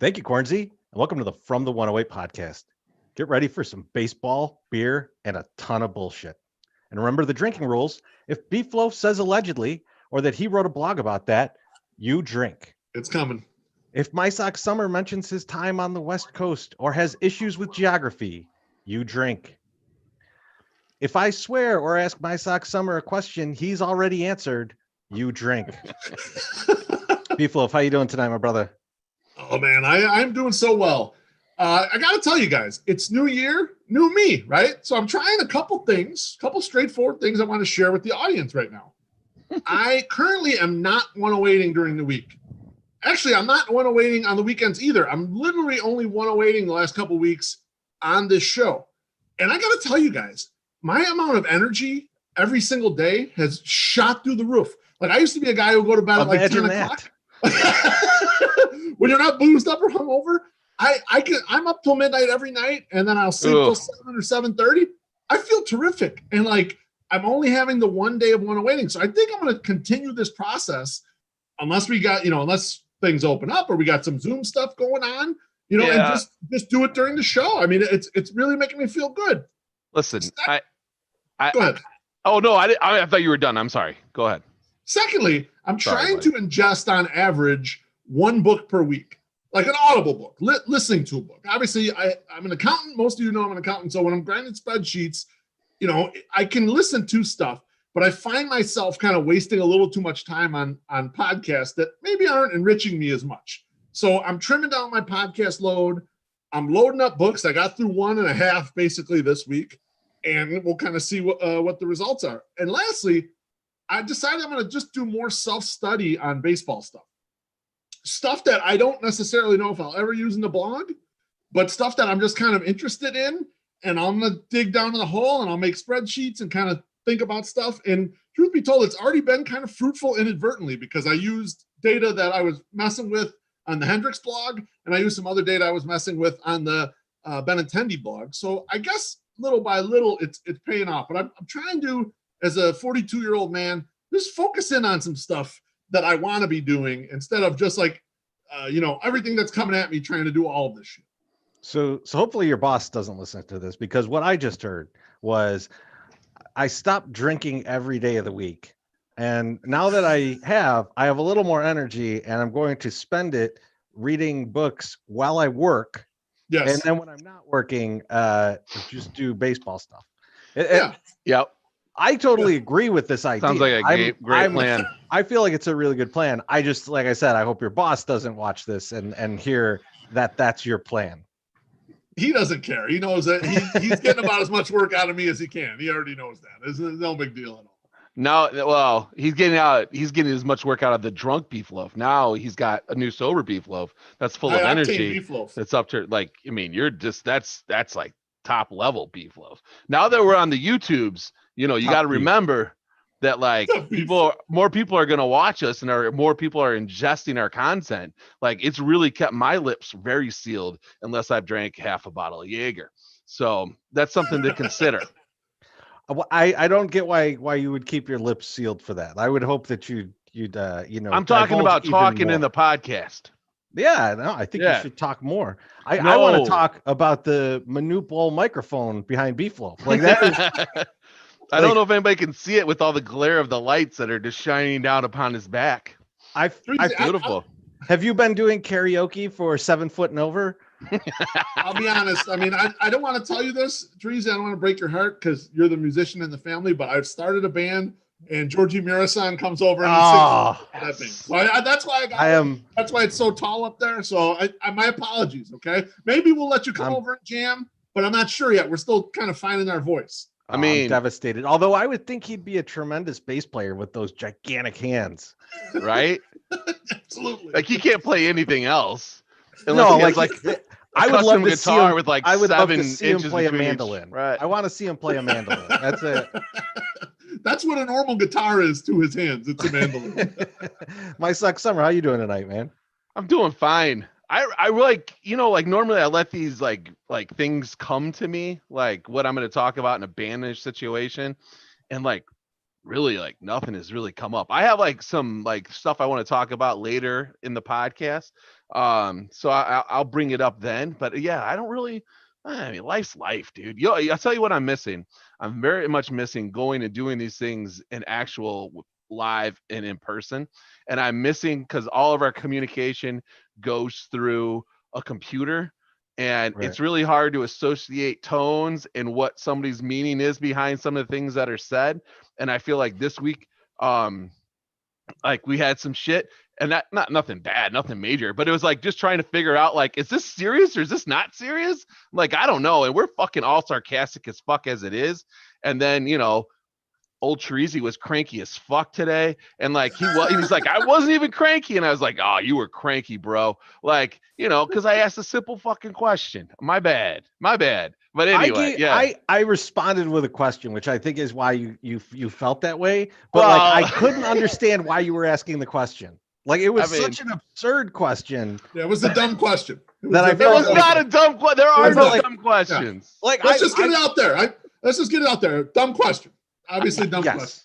Thank you, Cornsey, and welcome to the From the 108 podcast. Get ready for some baseball, beer, and a ton of bullshit. And remember the drinking rules. If Beef Loaf says allegedly, or that he wrote a blog about that, you drink. It's coming. If My Sox Summer mentions his time on the West Coast or has issues with geography, you drink. If I swear or ask My Sox Summer a question he's already answered, you drink. Beef Loaf, how you doing tonight, my brother? Oh, man, I'm doing so well. I got to tell you guys, it's new year, new me, right? So I'm trying a couple straightforward things I want to share with the audience right now. I currently am not 108ing during the week. Actually, I'm not 108ing on the weekends either. I'm literally only 108ing the last couple weeks on this show. And I got to tell you guys, my amount of energy every single day has shot through the roof. Like I used to be a guy who would go to bed at like 10 o'clock. When you're not boozed up or hungover, I'm up till midnight every night, and then I'll sleep till 7 or 7:30. I feel terrific, and like I'm only having the one day of 108ing, so I think I'm going to continue this process unless things open up or we got some Zoom stuff going on, and just do it during the show. I mean, it's really making me feel good. Listen, Go ahead. I thought you were done. I'm sorry. Go ahead. Secondly, I'm trying to ingest on average one book per week, like an Audible book, listening to a book. Obviously, I'm an accountant. Most of you know I'm an accountant. So when I'm grinding spreadsheets, I can listen to stuff, but I find myself kind of wasting a little too much time on podcasts that maybe aren't enriching me as much. So I'm trimming down my podcast load. I'm loading up books. I got through 1.5 basically this week, and we'll kind of see what the results are. And lastly, I decided I'm going to just do more self-study on baseball stuff that I don't necessarily know if I'll ever use in the blog, but stuff that I'm just kind of interested in. And I'm going to dig down in the hole and I'll make spreadsheets and kind of think about stuff. And truth be told, it's already been kind of fruitful inadvertently because I used data that I was messing with on the Hendriks blog, and I used some other data I was messing with on the Benintendi blog. So I guess little by little, it's paying off. But I'm trying to, as a 42-year-old man, just focus in on some stuff that I want to be doing instead of just like, everything that's coming at me trying to do all of this shit. So hopefully your boss doesn't listen to this, because what I just heard was I stopped drinking every day of the week. And now that I have a little more energy, and I'm going to spend it reading books while I work. Yes. And then when I'm not working, just do baseball stuff. Yep. I totally agree with this idea. Sounds like a great plan. I feel like it's a really good plan. I just, like I said, I hope your boss doesn't watch this and hear that that's your plan. He doesn't care. He knows that he's getting about as much work out of me as he can. He already knows that. It's no big deal at all. No, well, he's getting as much work out of the drunk Beef Loaf. Now he's got a new sober Beef Loaf that's full of energy. Beef Loaf. It's up to you're just that's like top level Beef Loaf. Now that we're on the YouTubes, you got to remember that more people are going to watch us, and more people are ingesting our content. Like it's really kept my lips very sealed unless I've drank half a bottle of Jaeger. So that's something to consider. I don't get why you would keep your lips sealed for that. I would hope that you'd I'm talking about talking in the podcast. Yeah, no, I think you should talk more. I want to talk about the Manupol microphone behind Beef Loaf. Like that is, I don't know if anybody can see it with all the glare of the lights that are just shining down upon his back. Beautiful. Have you been doing karaoke for 7 foot and over? I'll be honest. I mean, I don't want to tell you this, Teresa. I don't want to break your heart because you're the musician in the family, but I've started a band, and Georgie Mirasan comes over and sings that thing. So that's why that's why it's so tall up there. So my apologies. Okay, maybe we'll let you come over and jam, but I'm not sure yet. We're still kind of finding our voice. I mean, I'm devastated. Although I would think he'd be a tremendous bass player with those gigantic hands, right? Absolutely. Like he can't play anything else. Unless I would love to see him with like I would 7 love to see him inches play a between mandolin. each. Right. I want to see him play a mandolin. That's it. That's what a normal guitar is to his hands. It's a mandolin. My Sox Summer, how you doing tonight, man? I'm doing fine. I like, normally I let these like things come to me, like what I'm going to talk about in a banish situation. And like really like nothing has really come up. I have like some like stuff I want to talk about later in the podcast. So I'll bring it up then. But yeah, I don't really. I mean, life's life, dude. Yo, I'll tell you what I'm missing. I'm very much missing going and doing these things in actual live and in person. And I'm missing because all of our communication goes through a computer. And Right. it's really hard to associate tones and what somebody's meaning is behind some of the things that are said. And I feel like this week, like we had some shit and that not nothing bad, nothing major, but it was like just trying to figure out like, is this serious or is this not serious? Like, I don't know. And we're fucking all sarcastic as fuck as it is. And then, you know, old Treasy was cranky as fuck today. And like, he's like, I wasn't even cranky. And I was like, oh, you were cranky, bro. Like, you know, cause I asked a simple fucking question. My bad. But anyway, I responded with a question, which I think is why you felt that way. But like, I couldn't understand why you were asking the question. Like, it was such an absurd question. Yeah, it was a dumb question. It was not a dumb question. There are no dumb questions. Yeah. Like, let's just get it out there. Let's just get it out there. Dumb question. Obviously, dumb question.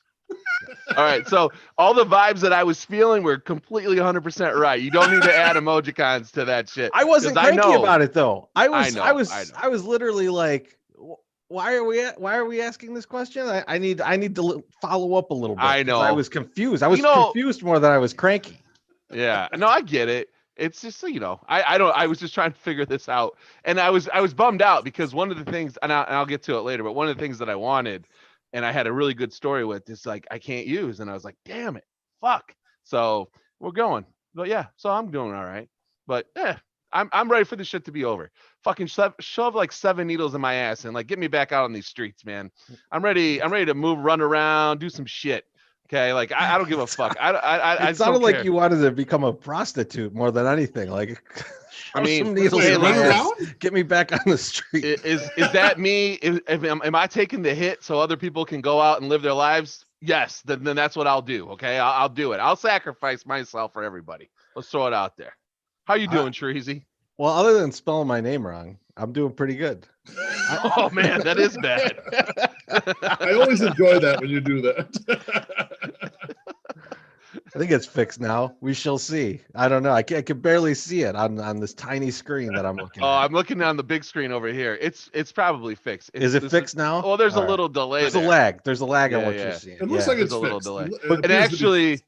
All right, so all the vibes that I was feeling were completely 100% right. You don't need to add emojicons to that shit. I wasn't cranky about it though. I was literally like, why are we asking this question? I need to follow up a little bit. I know. I was confused. I was confused more than I was cranky. Yeah, no, I get it. It's just, you know, I was just trying to figure this out, and I was bummed out because one of the things, and I'll get to it later, but one of the things that I wanted, and I had a really good story with, is like I can't use, and I was like, damn it, fuck. So we're going, but yeah, so I'm doing all right, but I'm ready for this shit to be over. Fucking shove like 7 needles in my ass and like get me back out on these streets, man. I'm ready to move, run around, do some shit. Okay, like I don't give a fuck. It sounded like you wanted to become a prostitute more than anything. Like, I mean, some needles in my ass, get me back on the street. Is that me? Am I taking the hit so other people can go out and live their lives? Yes, then that's what I'll do. Okay, I'll do it. I'll sacrifice myself for everybody. Let's throw it out there. How you doing, Treasy? Well, other than spelling my name wrong, I'm doing pretty good. Oh man, that is bad. I always enjoy that when you do that. I think it's fixed now. We shall see. I don't know. I can barely see it on this tiny screen that I'm looking at. I'm looking on the big screen over here. It's probably fixed. Is it fixed now? Oh, there's a little delay. There's a lag. There's a lag on what you're seeing. It looks like it's a little fixed. delay. And actually,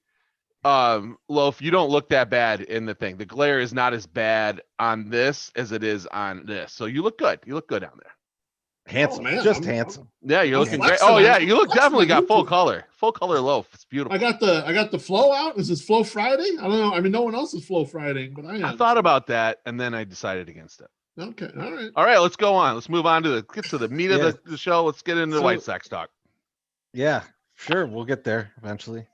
Loaf, you don't look that bad in the thing. The glare is not as bad on this as it is on this. So you look good. You look good down there. Handsome, man, handsome. Yeah, you're looking great. Oh yeah, you look definitely got full color Loaf. It's beautiful. I got the flow out. Is this Flow Friday? I don't know. I mean, no one else is Flow Friday, but I am. I thought about that and then I decided against it. Okay, all right. Let's go on. Let's move on to the meat of the show. Let's get into the White Sox talk. Yeah, sure. We'll get there eventually.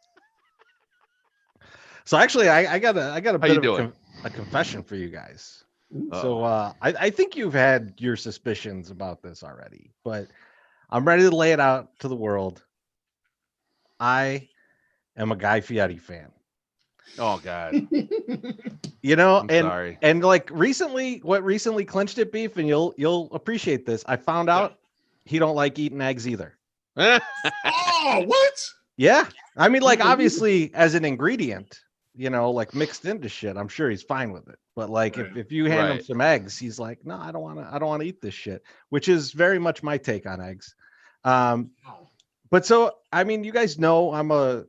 So actually, I got a bit of a confession for you guys. So I think you've had your suspicions about this already, but I'm ready to lay it out to the world. I am a Guy Fieri fan. Oh God. You know, sorry. And like what recently clinched it, Beef, and you'll appreciate this. I found out he don't like eating eggs either. Oh, what? Yeah. I mean, like, obviously as an ingredient, you know, like mixed into shit, I'm sure he's fine with it. But like if you hand him some eggs, he's like, no, I don't want to eat this shit, which is very much my take on eggs. But so, I mean, you guys know I'm a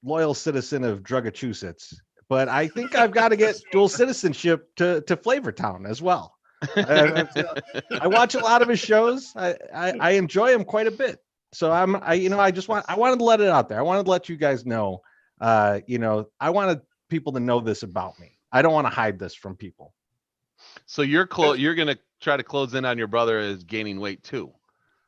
loyal citizen of Drugachusetts, but I think I've got to get dual citizenship to Flavortown as well. I watch a lot of his shows. I enjoy him quite a bit. So I wanted to let it out there. I wanted to let you guys know, I wanted people to know this about me. I don't want to hide this from people. So you're going to try to close in on your brother as gaining weight too,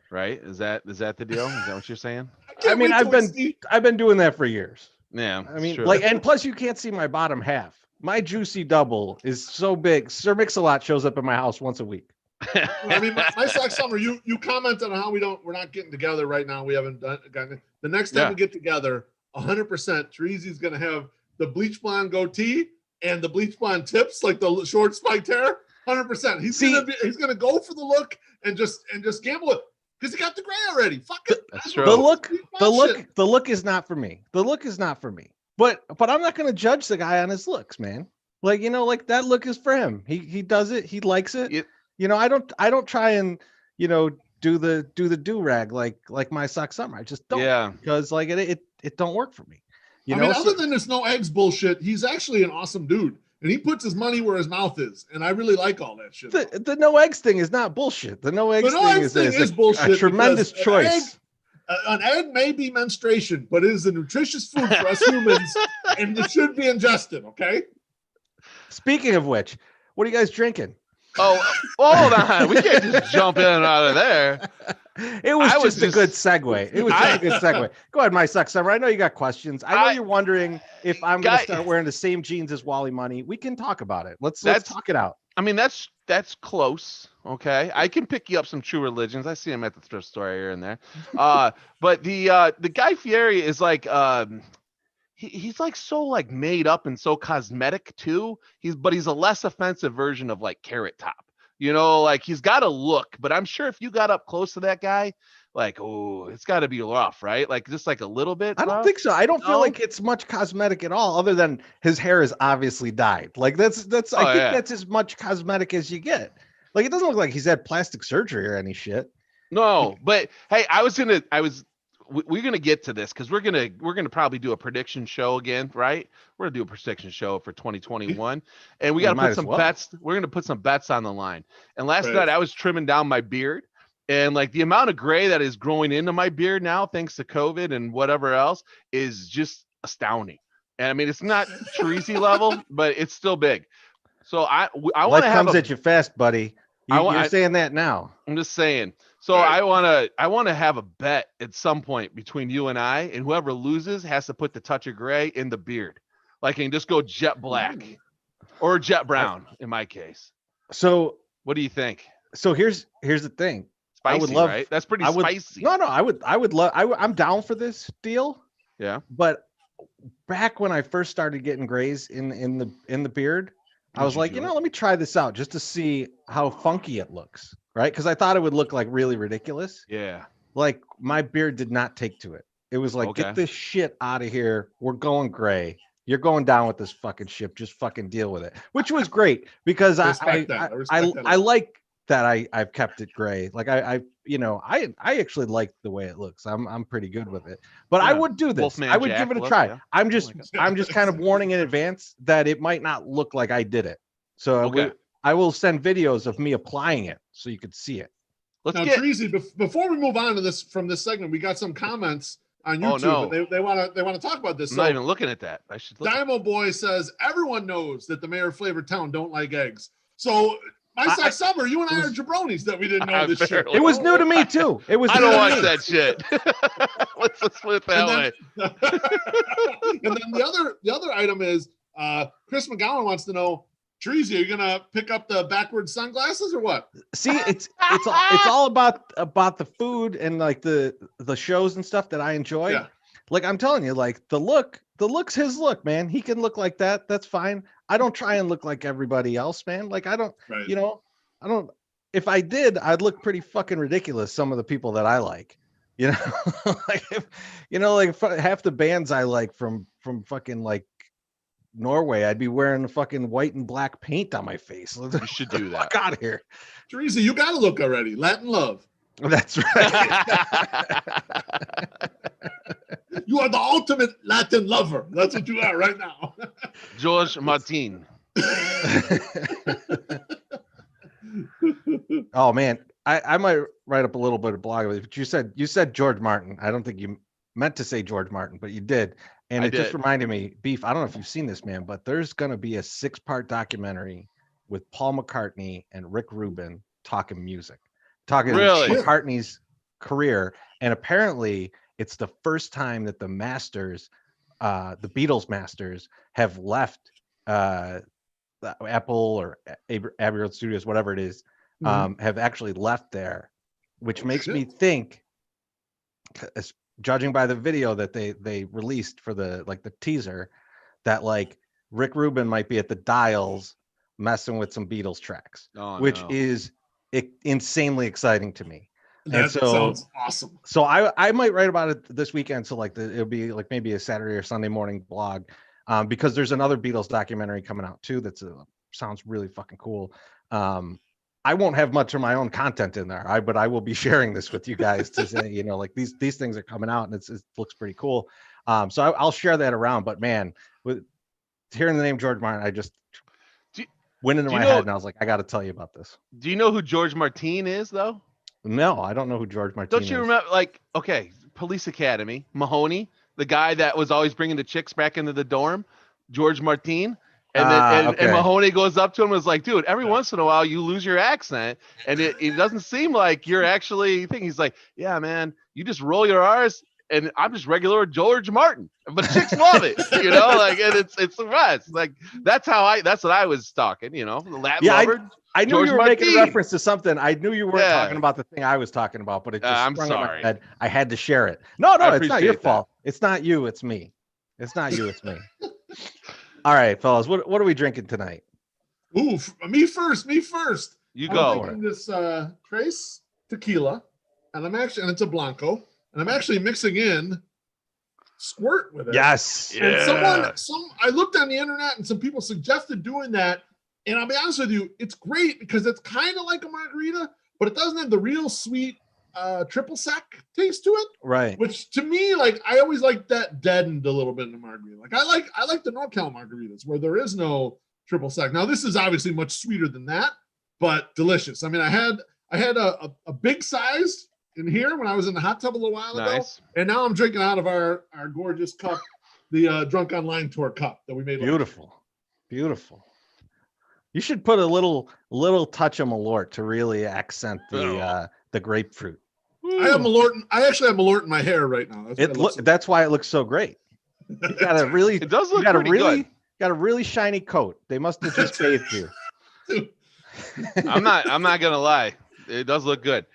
right? Is that the deal? Is that what you're saying? I mean, I've been doing that for years. Yeah. I mean, like, and plus you can't see my bottom half. My juicy double is so big. Sir Mix-a-Lot shows up at my house once a week. I mean, my Sox summer, you commented on how we're not getting together right now. We haven't gotten the next time we get together, 100%. Treasy's going to have the bleach blonde goatee and the bleach blonde tips, like the short spiked hair. 100%. He's going to go for the look and just gamble it. because he got the gray already. Fuck it. That's true. The look is not for me. The look is not for me. But I'm not going to judge the guy on his looks, man. Like, like that look is for him. He does it. He likes it. I don't try and, do the do-rag like my Sox Summer. I just don't. Yeah. Because like it don't work for me. Other than this no eggs bullshit, he's actually an awesome dude. And he puts his money where his mouth is. And I really like all that shit. The no eggs thing is not bullshit. The no eggs thing is bullshit. A tremendous choice. An egg may be menstruation, but it is a nutritious food for us humans, and it should be ingested, okay? Speaking of which, what are you guys drinking? Oh, hold on. We can't just jump in and out of there. It was just a good segue. It was just a good segue. Go ahead, my Sox Summer. I know you got questions. I know you're wondering if I'm going to start wearing the same jeans as Wally Money. We can talk about it. Let's talk it out. I mean, that's close. Okay, I can pick you up some True Religions. I see them at the thrift store here and there. But the Guy Fieri is like he's like so like made up and so cosmetic too. He's a less offensive version of like Carrot Top. Like he's got a look, but I'm sure if you got up close to that guy, like, oh, it's got to be rough, right? Like just like a little bit. I don't think so. I don't feel like it's much cosmetic at all, other than his hair is obviously dyed. Like that's I think that's as much cosmetic as you get. Like it doesn't look like he's had plastic surgery or any shit. No, but hey, we're gonna get to this because we're gonna probably do a prediction show again, right? We're gonna do a prediction show for 2021, and we gotta put some bets. We're gonna put some bets on the line. And last night I was trimming down my beard, and like the amount of gray that is growing into my beard now, thanks to COVID and whatever else, is just astounding. And I mean, it's not Treasy level, but it's still big. So I want to have at you fast, buddy. You're saying that now. I'm just saying. So I want to have a bet at some point between you and I, and whoever loses has to put the touch of gray in the beard, like and just go jet black or jet brown in my case. So what do you think? So here's the thing. Spicy, I would love, right? That's pretty spicy. No, I would love. I'm down for this deal. Yeah. But back when I first started getting grays in the beard, I was like, let me try this out just to see how funky it looks, right? Because I thought it would look like really ridiculous. Yeah. Like my beard did not take to it. It was like, get this shit out of here. We're going gray. You're going down with this fucking ship. Just fucking deal with it, which was great because I like that I've kept it gray. Like I actually like the way it looks. I'm pretty good with it. But I would do this. Wolfman I would Jack give it a look, try. yeah. I'm just kind of warning in advance that it might not look like I did it. So I will send videos of me applying it so you could see it. Treasy, before we move on to this from this segment, we got some comments on YouTube. And they want to talk about this. I'm not even looking at that. I should. Dynamo Boy says everyone knows that the mayor of Flavor Town don't like eggs. So my Sox Summer, you and I are jabronis that we didn't know this shit. It was new to me too. It was. I don't watch that shit. Let's put it that way. And then the other item is Chris McGowan wants to know, Treasy, are you gonna pick up the backwards sunglasses or what? See, it's all about the food and like the shows and stuff that I enjoy. Yeah. Like I'm telling you, like the look's his look, man. He can look like that. That's fine. I don't try and look like everybody else, man. Like I don't, I don't. If I did, I'd look pretty fucking ridiculous. Some of the people that I like, like half the bands I like from fucking like Norway, I'd be wearing the fucking white and black paint on my face. You should do that. Fuck out of here. Teresa, you got to look already. Latin love. That's right. You are the ultimate Latin lover. That's what you are right now. George Martin. Oh man, I might write up a little bit of blog of it, but you said George Martin. I don't think you meant to say George Martin, but you did. And it just reminded me, Beef, I don't know if you've seen this, man, but there's going to be a 6-part documentary with Paul McCartney and Rick Rubin talking music, talking McCartney's career. And apparently it's the first time that the masters, the Beatles masters, have left Apple or Abbey Road Studios, whatever it is, have actually left there, which makes me think, judging by the video that they released for the teaser, that like Rick Rubin might be at the dials messing with some Beatles tracks, which is insanely exciting to me. That sounds awesome. So I might write about it this weekend. So like it'll be like maybe a Saturday or Sunday morning blog, because there's another Beatles documentary coming out too. That's sounds really fucking cool. I won't have much of my own content in there, but I will be sharing this with you guys to say, you know, like these things are coming out and it looks pretty cool. So I'll share that around. But man, with hearing the name George Martin, I just went into my head and I was like, I got to tell you about this. Do you know who George Martin is though? No, I don't know who George Martin is. Don't you remember, like, okay, Police Academy, Mahoney, the guy that was always bringing the chicks back into the dorm, George Martin. And then and Mahoney goes up to him and is like, dude, every once in a while you lose your accent. And it doesn't seem like you're actually thinking. He's like, yeah, man, you just roll your R's and I'm just regular George Martin. But chicks love it, you know, like, and it's the rest. Like, that's what I was talking, you know, the Latin lover. I knew George you were Martin. Making reference to something. I knew you weren't talking about the thing I was talking about, but it just sprung in my head. I had to share it. No, it's not your fault. It's not you. It's me. It's not you. It's me. All right, fellas. What are we drinking tonight? Ooh, me first. You go. I'm drinking this Trace tequila, and it's a Blanco, and I'm actually mixing in Squirt with it. Yes. And I looked on the internet, and some people suggested doing that. And I'll be honest with you, it's great because it's kind of like a margarita, but it doesn't have the real sweet triple sec taste to it. Right. Which to me, like, I always like that deadened a little bit in the margarita. Like I like the NorCal margaritas where there is no triple sec. Now this is obviously much sweeter than that, but delicious. I mean, I had a big size in here when I was in the hot tub a little while ago, and now I'm drinking out of our gorgeous cup, the Drunk Online Tour cup that we made. Beautiful. You should put a little touch of Malort to really accent the grapefruit. I have Malort. I actually have Malort in my hair right now. That's why it looks so great. You got a really. It does look pretty good. Got a really shiny coat. They must have just bathed you. I'm not gonna lie. It does look good.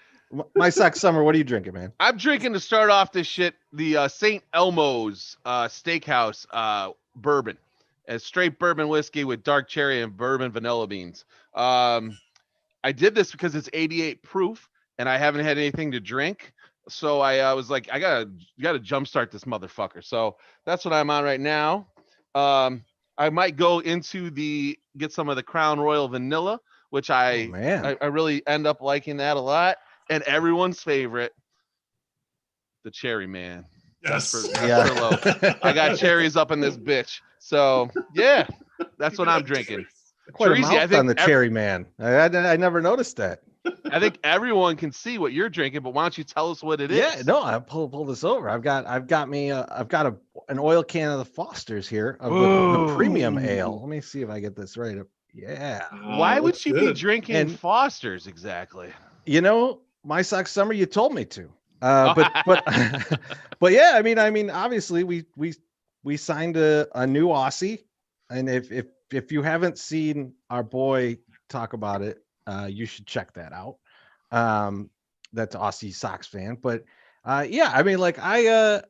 My Sox Summer. What are you drinking, man? I'm drinking to start off this shit. The St. Elmo's Steakhouse bourbon. A straight bourbon whiskey with dark cherry and bourbon vanilla beans. I did this because it's 88 proof and I haven't had anything to drink. So I was like, you gotta jumpstart this motherfucker. So that's what I'm on right now. I might go into get some of the Crown Royal vanilla, which I really end up liking that a lot. And everyone's favorite, the cherry man. Yes. I got cherries up in this bitch. So yeah, that's what I'm drinking. Quite a mouth on the cherry man. I never noticed that. I think everyone can see what you're drinking, but why don't you tell us what it is? Yeah, no, I pull this over. I've got an oil can of the Foster's here of the premium ale. Let me see if I get this right. Yeah. Why would you be drinking Foster's exactly? You know, my Sox Summer, you told me to. But yeah, I mean, obviously we signed a new Aussie, and if you haven't seen our boy talk about it, you should check that out. That's Aussie Sox fan, but yeah, I mean, like I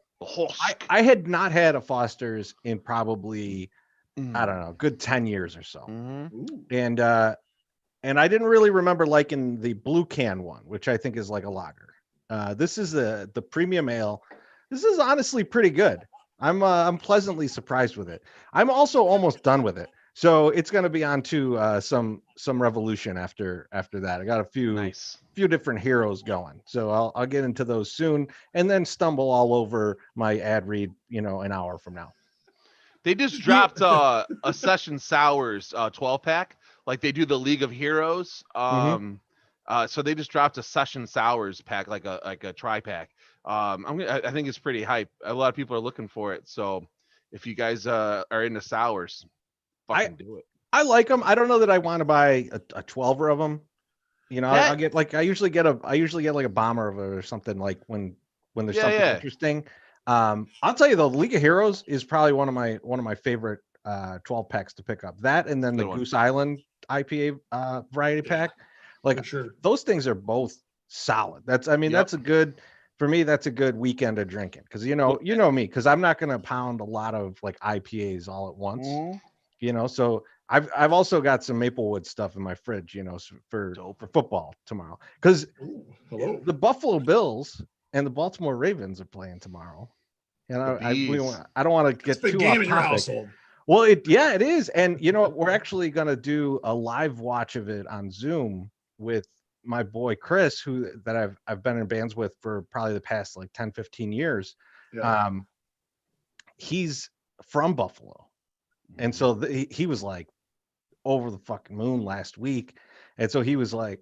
had not had a Foster's in probably I don't know, good 10 years or so, and I didn't really remember liking the blue can one, which I think is like a lager. This is the premium ale. This is honestly pretty good. I'm pleasantly surprised with it. I'm also almost done with it. So it's going to be on to some revolution after that. I got a few different heroes going. So I'll get into those soon and then stumble all over my ad read, an hour from now. They just dropped a Session Sours 12-pack, like they do the League of Heroes. So they just dropped a Session Sours pack, like a tri-pack. I think it's pretty hype. A lot of people are looking for it. So if you guys are into sours, fucking do it. I like them. I don't know that I want to buy a 12er of them. I'll get like I usually get like a bomber of it or something, like when there's something interesting. I'll tell you though, the League of Heroes is probably one of my favorite 12 packs to pick up. That and then the Goose Island IPA variety pack. Like those things are both solid. That's a good, for me, that's a good weekend of drinking. Cause you know me, cause I'm not going to pound a lot of like IPAs all at once, so I've also got some Maplewood stuff in my fridge, for football tomorrow. Because the Buffalo Bills and the Baltimore Ravens are playing tomorrow. And I don't want to get too off topic. Well, it is. And we're actually going to do a live watch of it on Zoom with my boy Chris, that I've been in bands with for probably the past like 10, 15 years. Yeah. He's from Buffalo. And so he was like over the fucking moon last week. And so he's like,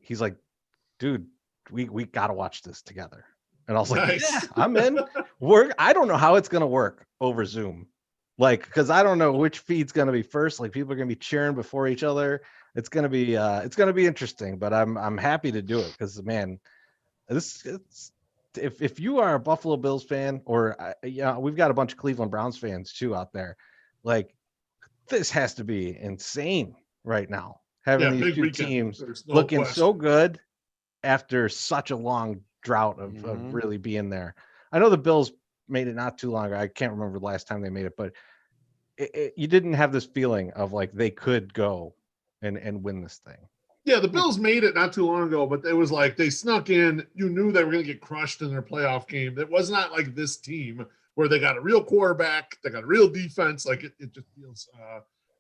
dude, we got to watch this together. And I was like, yeah, I'm in. I don't know how it's going to work over Zoom. Like, because I don't know which feed's going to be first. Like, people are going to be cheering before each other. It's going to be interesting, but I'm happy to do it because, man, if you are a Buffalo Bills fan, or we've got a bunch of Cleveland Browns fans too out there, like, this has to be insane right now, having these two teams looking so good after such a long drought of really being there. I know the Bills made it not too long ago. I can't remember the last time they made it, but you didn't have this feeling of like they could go and win this thing. Yeah, the Bills made it not too long ago, but it was like they snuck in. You knew they were going to get crushed in their playoff game. It was not like this team where they got a real quarterback, they got a real defense. Like it just feels,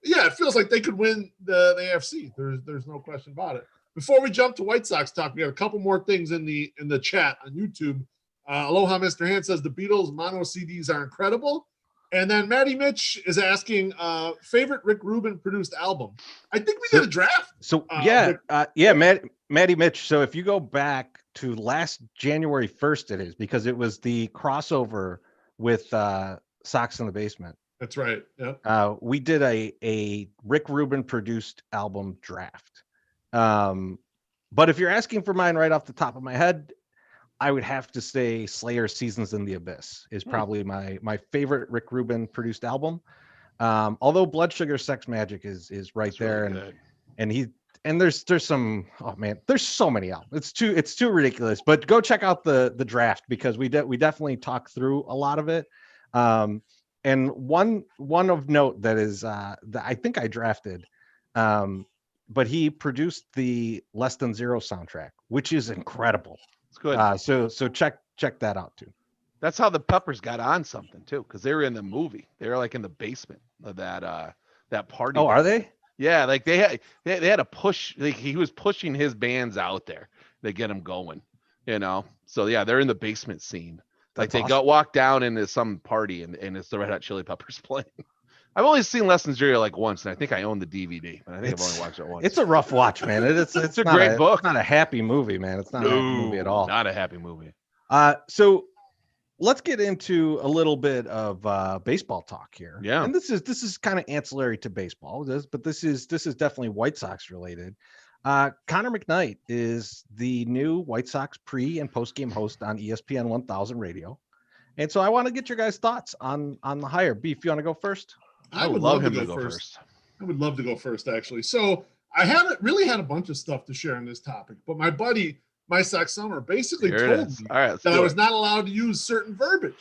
it feels like they could win the AFC. There's no question about it. Before we jump to White Sox talk, we got a couple more things in the chat on YouTube. Aloha, Mr. Hand says the Beatles mono CDs are incredible. And then Matty Mitch is asking favorite Rick Rubin produced album. I think we did a draft. So Matty Mitch. So if you go back to last January 1st, it is because it was the crossover with Sox in the Basement. That's right. Yeah. We did a Rick Rubin produced album draft. But if you're asking for mine right off the top of my head, I would have to say Slayer Seasons in the Abyss is probably my favorite Rick Rubin produced album. Although Blood Sugar Sex Magic is right there. Really and there's some, oh man, there's so many albums. It's too ridiculous, but go check out the draft because we definitely talk through a lot of it. And one of note that is that I think I drafted, but he produced the Less Than Zero soundtrack, which is incredible. It's good. So check that out too. That's how the Peppers got on something too, because they were in the movie. They were like in the basement of that party. Oh, are they? Yeah, like they had a push. Like he was pushing his bands out there to get them going. So yeah, they're in the basement scene. Like they walk down into some party and it's the Red Hot Chili Peppers playing. I've only seen Less Than Zero like once, and I think I own the DVD, but I think I've only watched it once. It's a rough watch, man. It's a great book. It's not a happy movie, man. It's not a happy movie at all. Not a happy movie. So let's get into a little bit of baseball talk here. Yeah. And this is kind of ancillary to baseball, but this is definitely White Sox related. Connor McKnight is the new White Sox pre and post game host on ESPN 1000 radio. And so I want to get your guys' thoughts on the hire. Beef, you want to go first? I would love him to go first. I would love to go first, actually. So I haven't really had a bunch of stuff to share on this topic, but my buddy, My Sox Summer, basically told me that I was not allowed to use certain verbiage.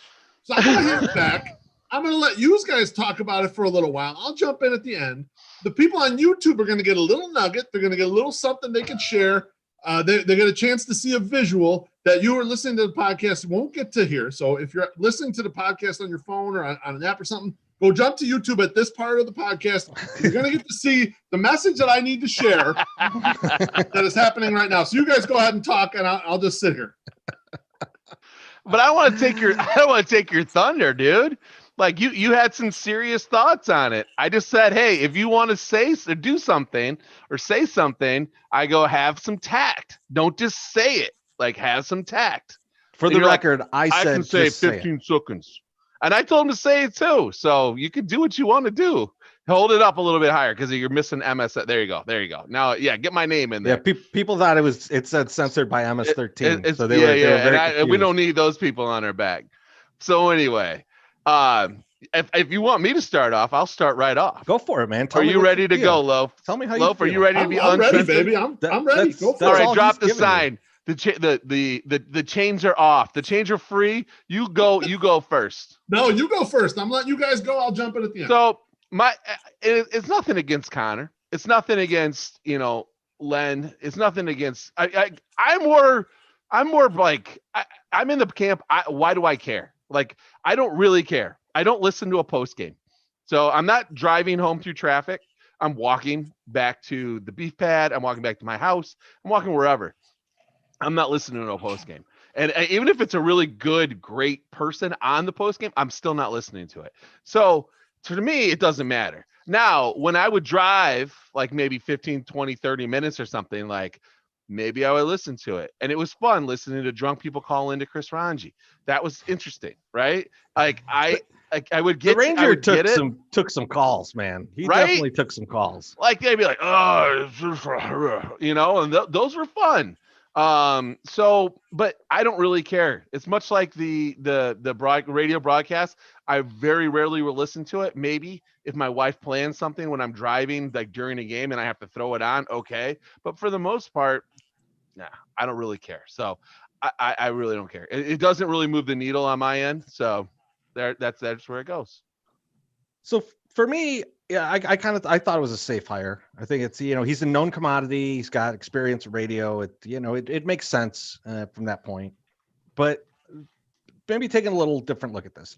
So I'm going to hand it back. I'm going to let you guys talk about it for a little while. I'll jump in at the end. The people on YouTube are going to get a little nugget. They're going to get a little something they can share. They get a chance to see a visual that you are listening to the podcast won't get to hear. So if you're listening to the podcast on your phone or on an app or something, go jump to YouTube at this part of the podcast. You're going to get to see the message that I need to share that is happening right now. So you guys go ahead and talk, and I'll just sit here. But I don't want to take your thunder, dude. Like you had some serious thoughts on it. I just said, hey, if you want to say or do something or say something, I go have some tact. Don't just say it. Like have some tact. For the record, I said I can say 15 seconds. And I told him to say it too. So you can do what you want to do. Hold it up a little bit higher because you're missing MS. There you go. Now, get my name in there. Yeah, people thought it said censored by MS-13. So they were we don't need those people on our back. So anyway, if you want me to start off, I'll start right off. Go for it, man. Are you ready to go, Loaf? Tell me how Loaf, you feel. Are you ready to be I'm uncensored? ready, baby. I'm ready. Go for it. All right, drop the sign. The chains are off. The chains are free. You go first. No, you go first. I'm letting you guys go. I'll jump in at the end. So it's nothing against Connor. it's nothing against, Len. It's nothing against. I'm more like I'm in the camp. Why do I care? Like, I don't really care. I don't listen to a post game, so I'm not driving home through traffic. I'm walking back to the beef pad. I'm walking back to my house. I'm walking wherever. I'm not listening to a post game. And even if it's a really good, great person on the post game, I'm still not listening to it. So to me, it doesn't matter. Now, when I would drive like maybe 15, 20, 30 minutes or something, like maybe I would listen to it. And it was fun listening to drunk people call into Chris Ranji. That was interesting, right? Like I would get the Ranger get it. took some calls, man. He Right? definitely took some calls. Like they'd be like, oh, and those were fun. So, but I don't really care. It's much like the radio broadcast. I very rarely will listen to it. Maybe if my wife plans something when I'm driving, like during a game, and I have to throw it on, okay. But for the most part, nah, I don't really care. So I really don't care. It doesn't really move the needle on my end. So that's where it goes. So for me, yeah, I thought it was a safe hire. I think it's, he's a known commodity. He's got experience in radio. It makes sense from that point. But maybe taking a little different look at this.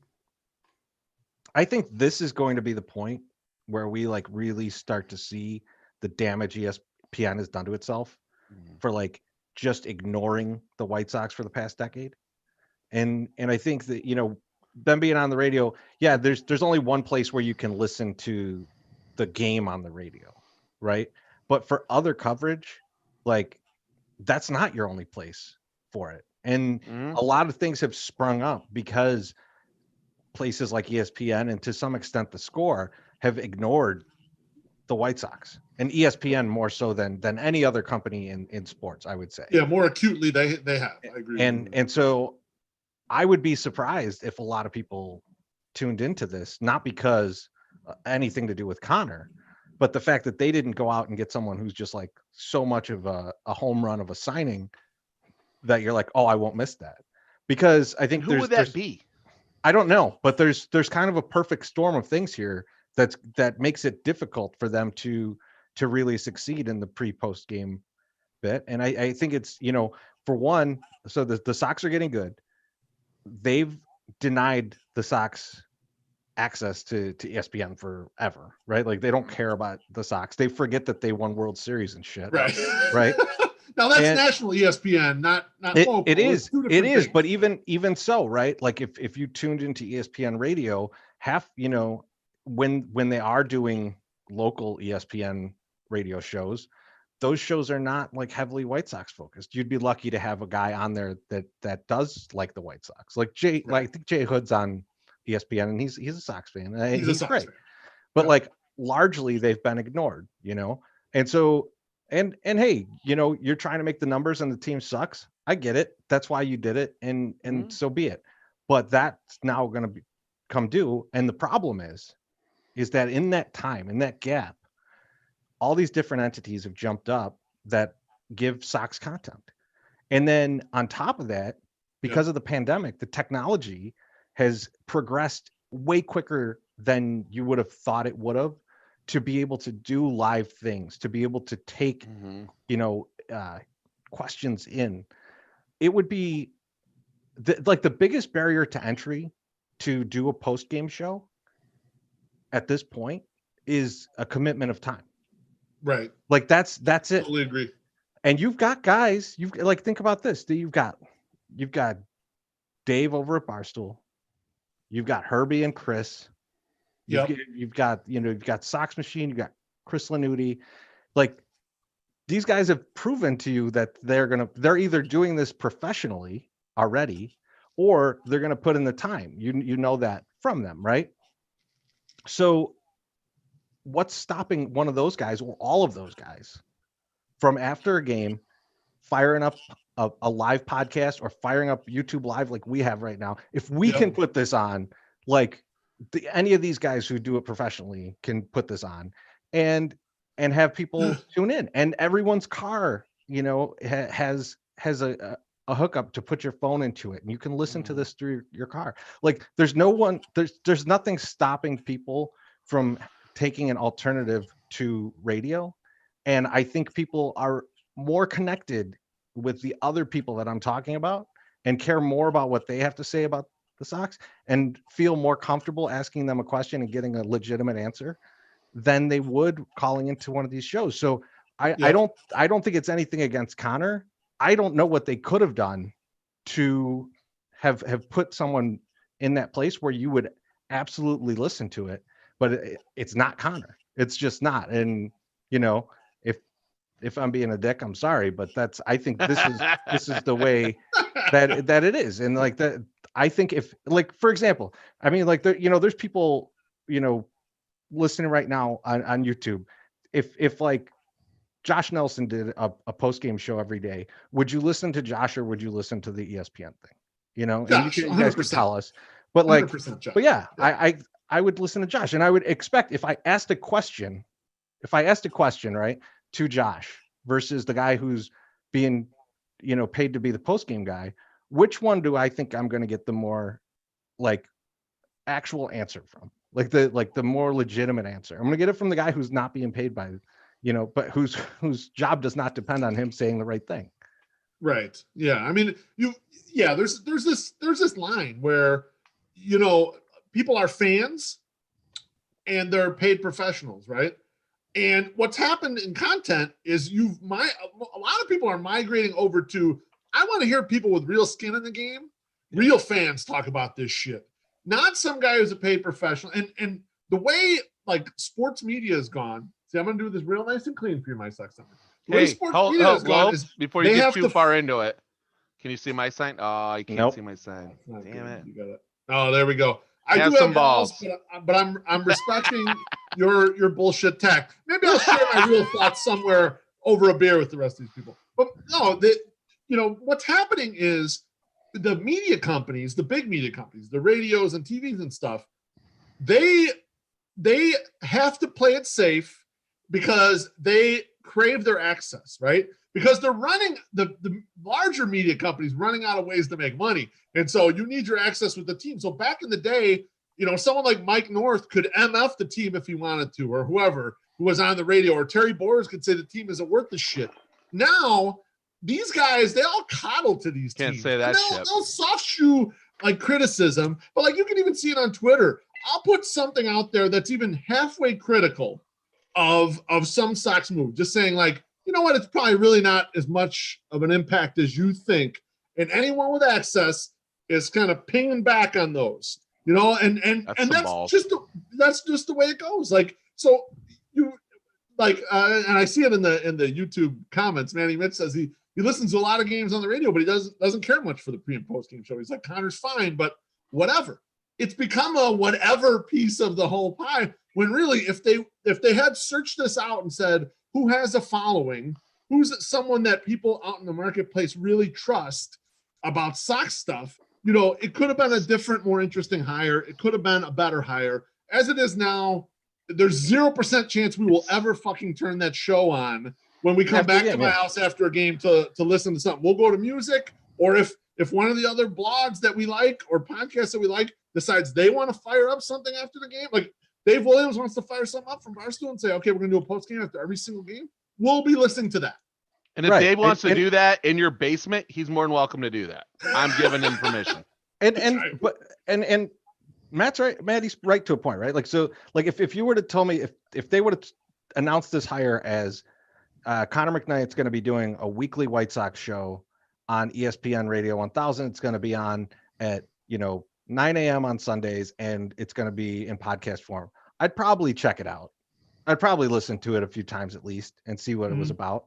I think this is going to be the point where we like really start to see the damage ESPN has done to itself for like just ignoring the White Sox for the past decade. And I think that, them being on the radio, yeah, there's only one place where you can listen to the game on the radio, right? But for other coverage, like that's not your only place for it. And a lot of things have sprung up because places like ESPN and to some extent the Score have ignored the White Sox, and ESPN more so than any other company in sports, I would say. Yeah, more acutely they have. I agree. And so I would be surprised if a lot of people tuned into this, not because anything to do with Connor, but the fact that they didn't go out and get someone who's just like so much of a home run of a signing that you're like, oh, I won't miss that. Because I think who would that be? I don't know, but there's kind of a perfect storm of things here that makes it difficult for them to really succeed in the pre-post game bit. And I think it's, for one, so the Sox are getting good. They've denied the Sox access to ESPN forever, right? Like they don't care about the Sox. They forget that they won World Series and shit. Right. Now that's national ESPN, not local. It is, but even so, right? Like if you tuned into ESPN radio, half, when they are doing local ESPN radio shows, those shows are not like heavily White Sox focused. You'd be lucky to have a guy on there that does like the White Sox. Like I think Jay Hood's on ESPN and he's a Sox fan. He's great. Fan. But like largely they've been ignored, And so and hey, you're trying to make the numbers and the team sucks. I get it. That's why you did it, and so be it. But that's now going to come due. And the problem is that in that time, in that gap, all these different entities have jumped up that give Sox content. And then on top of that, because of the pandemic, the technology has progressed way quicker than you would have thought it would have to be able to do live things, to be able to take, questions in. It would be the biggest barrier to entry to do a post-game show at this point is a commitment of time. Right. Like that's it. Totally agree. And you've got guys, think about this. You've got Dave over at Barstool. You've got Herbie and Chris. You've got Sox Machine, you've got Chris Lanuti. Like these guys have proven to you that they're either doing this professionally already or they're going to put in the time. You know that from them, right? So what's stopping one of those guys or all of those guys from after a game firing up a live podcast or firing up YouTube Live like we have right now? If we can put this on, like any of these guys who do it professionally can put this on and have people tune in, and everyone's car, has a hookup to put your phone into it and you can listen to this through your car. Like there's nothing stopping people from taking an alternative to radio. And I think people are more connected with the other people that I'm talking about and care more about what they have to say about the Sox and feel more comfortable asking them a question and getting a legitimate answer than they would calling into one of these shows. So I don't think it's anything against Connor. I don't know what they could have done to have put someone in that place where you would absolutely listen to it, but it's not Connor. It's just not. And if I'm being a dick, I'm sorry, but I think this is the way that it is. And like that, I think if, like, for example, I mean, like there's people, listening right now on YouTube. If like Josh Nelson did a post-game show every day, would you listen to Josh or would you listen to the ESPN thing? Josh, and you guys could tell us, but like, but yeah, I would listen to Josh, and I would expect if I asked a question, right, to Josh versus the guy who's being, paid to be the post-game guy, which one do I think I'm going to get the more like actual answer from? Like the more legitimate answer. I'm going to get it from the guy who's not being paid by, but whose job does not depend on him saying the right thing. Right. Yeah. I mean, there's this line where, people are fans and they're paid professionals, right? And what's happened in content is a lot of people are migrating over to, I want to hear people with real skin in the game, real fans talk about this shit, not some guy who's a paid professional. And the way like sports media is gone. See, I'm going to do this real nice and clean for you, my Sox Summer. Before you get too far into it, can you see my sign? Oh, you can't see my sign. Damn it. You got it. Oh, there we go. I do have balls, but I'm respecting your bullshit tech. Maybe I'll share my real thoughts somewhere over a beer with the rest of these people. But no, what's happening is the media companies, the big media companies, the radios and TVs and stuff, they have to play it safe because they crave their access, right? Because they're running the larger media companies running out of ways to make money. And so you need your access with the team. So back in the day, someone like Mike North could MF the team if he wanted to, or whoever who was on the radio, or Terry Boers could say the team isn't worth the shit. Now, these guys, they all coddle to these teams. Can't say that shit. They'll soft shoe like criticism, but like you can even see it on Twitter. I'll put something out there that's even halfway critical of some Sox move, just saying like, you know what, it's probably really not as much of an impact as you think. And anyone with access is kind of pinging back on those, and that's just the way it goes. Like, so you like, and I see it in the YouTube comments, Manny Mitch says he listens to a lot of games on the radio, but he doesn't care much for the pre and post game show. He's like, Connor's fine, but whatever. It's become a whatever piece of the whole pie, when really if they had searched this out and said, who has a following, who's someone that people out in the marketplace really trust about Sox stuff, it could have been a different, more interesting hire. It could have been a better hire. As it is now, there's 0% chance we will ever fucking turn that show on when we come back to my house after a game to listen to something. We'll go to music, or if one of the other blogs that we like or podcasts that we like decides they want to fire up something after the game, like Dave Williams wants to fire something up from Barstool and say, okay, we're going to do a post game after every single game, we'll be listening to that. And if Dave wants to do that in your basement, he's more than welcome to do that. I'm giving him permission. And Matt's right. Maddie's right to a point, right? Like, so like if you were to tell me if they would have announced this hire as Connor McKnight's going to be doing a weekly White Sox show on ESPN Radio 1000, it's going to be on at 9 a.m. on Sundays, and it's going to be in podcast form, I'd probably check it out. I'd probably listen to it a few times at least and see what it was about.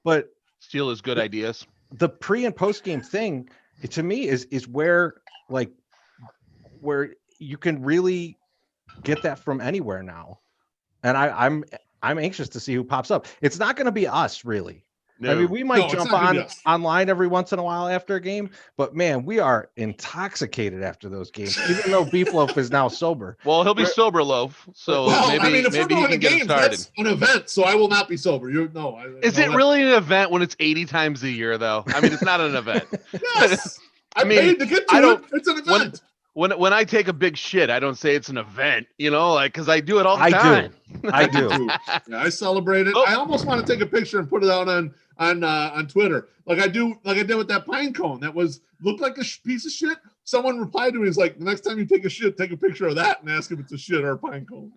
But steal his good ideas. The pre and post game thing, to me, is where you can really get that from anywhere now. And I'm anxious to see who pops up. It's not going to be us, really. No. I mean, we might jump online every once in a while after a game, but man, we are intoxicated after those games, even though Beef Loaf is now sober. Well, he'll be sober, Loaf. So maybe he can get started. That's an event, so I will not be sober. Is it really an event when it's 80 times a year, though? I mean, it's not an event. Yes. I paid to get to it. It's an event. when I take a big shit, I don't say it's an event, like, because I do it all the time. I do. Yeah, I celebrate it. Oh. I almost want to take a picture and put it out on Twitter, like I did with that pine cone that looked like a piece of shit. Someone replied to me, he's like, the next time you take a shit, take a picture of that and ask if it's a shit or a pine cone.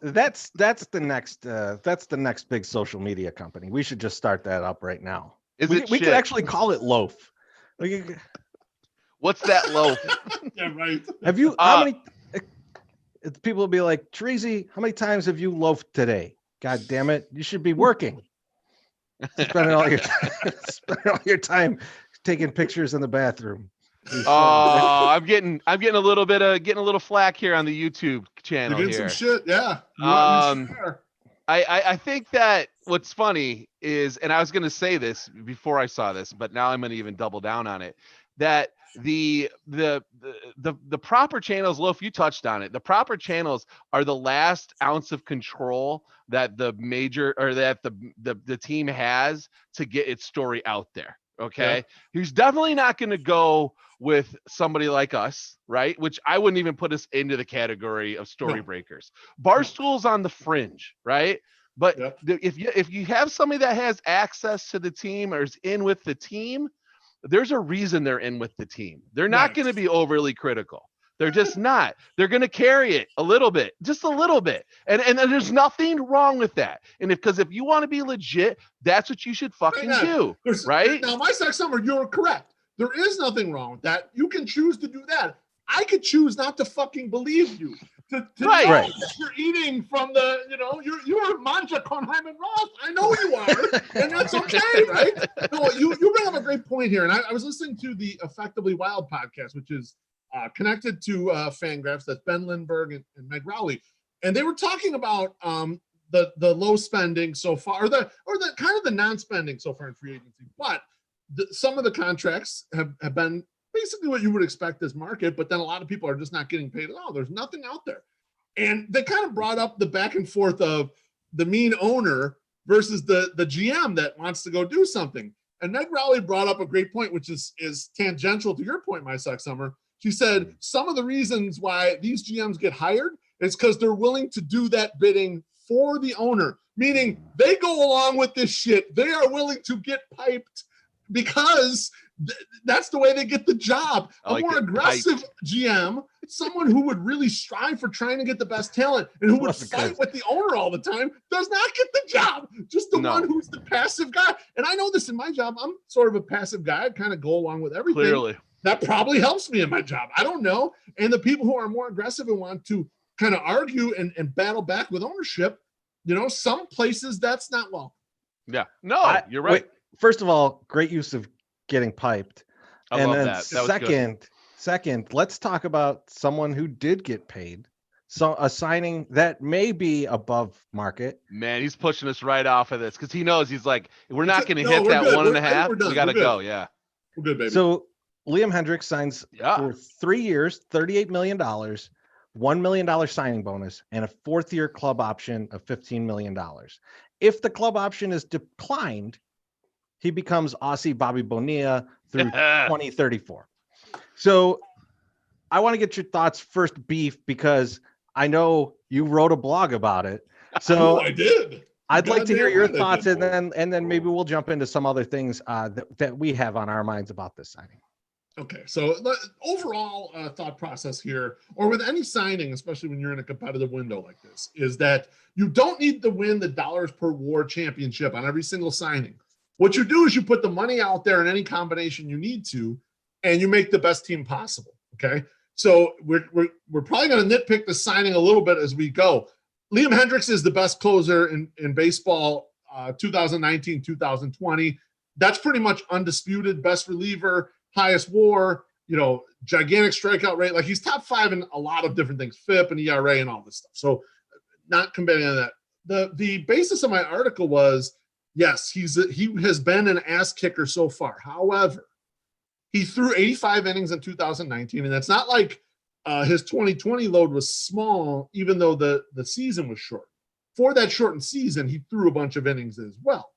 That's the next big social media company. We should just start that up right now. We could actually call it Loaf. What's that loaf? Yeah, right. Have you? How many? People will be like, Treasy, how many times have you loafed today? God damn it! You should be working. Spending all your time taking pictures in the bathroom. Oh, I'm getting a little flack here on the YouTube channel. You're getting some shit, yeah. I think that what's funny is, and I was going to say this before I saw this, but now I'm going to even double down on it, that the proper channels, Loaf, you touched on it. The proper channels are the last ounce of control that the major, or that the team has to get its story out there. Okay. Yeah. He's definitely not going to go with somebody like us, right? Which I wouldn't even put us into the category of story breakers. Barstool's on the fringe, right? But if you have somebody that has access to the team or is in with the team, there's a reason they're in with the team. They're not going to be overly critical. They're just not. They're going to carry it a little bit, just a little bit. And there's nothing wrong with that. And because if you want to be legit, that's what you should fucking do, right? Now, my Sox Summer, you're correct. There is nothing wrong with that. You can choose to do that. I could choose not to fucking believe you. To know that you're eating from you're Manja Kornheim and Roth. I know you are, and that's okay, right? No, you bring up a great point here. And I was listening to the Effectively Wild podcast, which is connected to Fangraphs. That's Ben Lindbergh and Meg Rowley. And they were talking about the low spending so far, or the kind of the non-spending so far in free agency. But some of the contracts have been basically what you would expect this market, but then a lot of people are just not getting paid at all. There's nothing out there. And they kind of brought up the back and forth of the mean owner versus the GM that wants to go do something. And Meg Rowley brought up a great point, which is tangential to your point, my Sox Summer. She said some of the reasons why these GMs get hired is because they're willing to do that bidding for the owner, meaning they go along with this shit. They are willing to get piped because that's the way they get the job. A more aggressive GM, someone who would really strive for trying to get the best talent and who would fight with the owner all the time, does not get the job. Just the one who's the passive guy. And I know this in my job. I'm sort of a passive guy. I kind of go along with everything. Clearly. That probably helps me in my job. I don't know. And the people who are more aggressive and want to kind of argue and battle back with ownership, some places that's not well. Yeah. No, you're right. Wait, first of all, great use of getting piped. I love that. Second, let's talk about someone who did get paid. So a signing that may be above market. Man, he's pushing us right off of this because he knows he's like, we're not going to hit that good. 1.5. We got to go. Yeah. We're good, baby. So Liam Hendriks signs for 3 years, $38 million, $1 million signing bonus, and a fourth-year club option of $15 million. If the club option is declined, he becomes Aussie Bobby Bonilla through 2034. So I want to get your thoughts first, Beef, because I know you wrote a blog about it. So I did. I'd like to hear your thoughts, and then maybe we'll jump into some other things that we have on our minds about this signing. Okay, so the overall thought process here, or with any signing, especially when you're in a competitive window like this, is that you don't need to win the dollars per war championship on every single signing. What you do is you put the money out there in any combination you need to, and you make the best team possible. Okay, so we're probably going to nitpick the signing a little bit as we go. Liam Hendriks is the best closer in baseball, 2019, 2020. That's pretty much undisputed. Best reliever, highest WAR, gigantic strikeout rate. Like, he's top 5 in a lot of different things, FIP and ERA and all this stuff. So not combating on that. The basis of my article was, yes, he has been an ass kicker so far. However, he threw 85 innings in 2019, and that's not like his 2020 load was small, even though the season was short. For that shortened season, he threw a bunch of innings as well.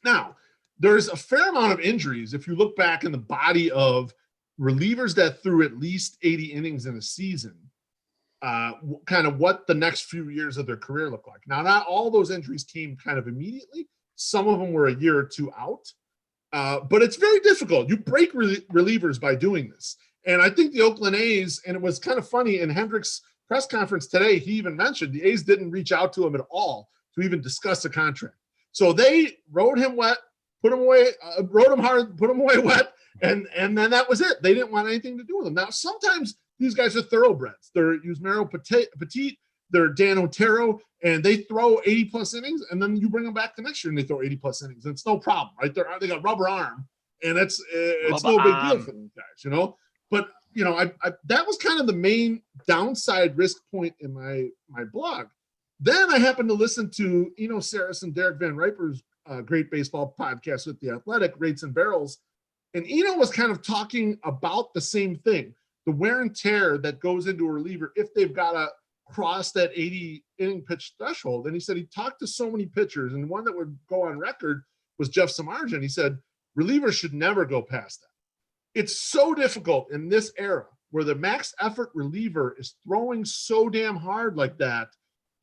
Now, there's a fair amount of injuries if you look back in the body of relievers that threw at least 80 innings in a season, kind of what the next few years of their career look like. Now, not all those injuries came kind of immediately. Some of them were a year or two out, but it's very difficult. You break relievers by doing this. And I think the Oakland A's, and it was kind of funny in Hendriks' press conference today, he even mentioned the A's didn't reach out to him at all to even discuss a contract. So they rode him wet, put him away, rode him hard, put him away wet, and then that was it. They didn't want anything to do with him. Now, sometimes these guys are thoroughbreds. They're Yusmeiro Petit, they're Dan Otero, and they throw 80-plus innings, and then you bring them back the next year and they throw 80-plus innings. And it's no problem, right? They got rubber arm, and it's no big deal for these guys, you know? But, you know, I that was kind of the main downside risk point in my blog. Then I happened to listen to Eno Saris and Derek Van Riper's great baseball podcast with The Athletic, Rates and Barrels. And Eno was kind of talking about the same thing, the wear and tear that goes into a reliever if they've got to cross that 80 inning pitch threshold. And he said he talked to so many pitchers, and one that would go on record was Jeff Samardzija. He said relievers should never go past that. It's so difficult in this era where the max effort reliever is throwing so damn hard like that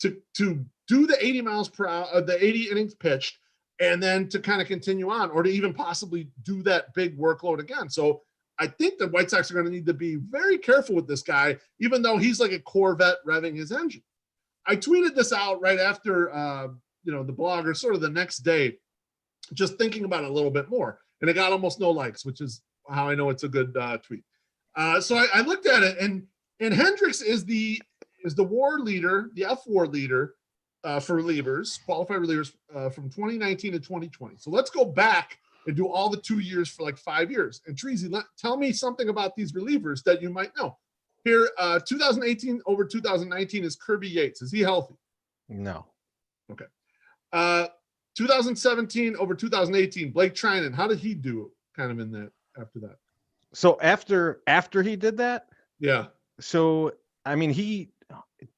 to do the 80 miles per hour, the 80 innings pitched, and then to kind of continue on, or to even possibly do that big workload again. So I think the White Sox are going to need to be very careful with this guy, even though he's like a Corvette revving his engine. I tweeted this out right after, the blog, or sort of the next day, just thinking about it a little bit more. And it got almost no likes, which is how I know it's a good tweet. So I looked at it, and Hendriks is the WAR leader, the F-WAR leader for relievers, qualified relievers from 2019 to 2020. So let's go back and do all the 2 years for like 5 years. And Treasy, tell me something about these relievers that you might know. Here, 2018 over 2019 is Kirby Yates. Is he healthy? No. Okay. 2017 over 2018, Blake Trinan. How did he do kind of in that after that? So after he did that? Yeah. So, I mean,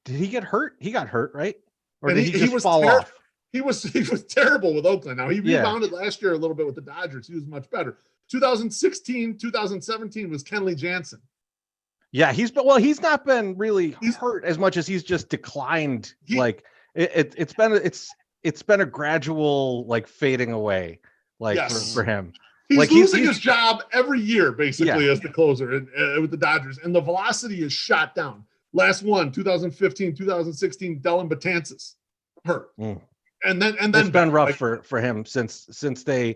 did he get hurt? He got hurt, right? Or and did he just fall off? He was terrible with Oakland. Now, he rebounded last year a little bit with the Dodgers. He was much better. 2016, 2017 was Kenley Jansen. Yeah, he's not been really hurt as much as he's just declined. It's been a gradual like fading away, like for him. He's losing his job every year, basically, as the closer with the Dodgers, and the velocity is shot down. Last one, 2015, 2016, Dellin Betances hurt. And then it's been rough for him since they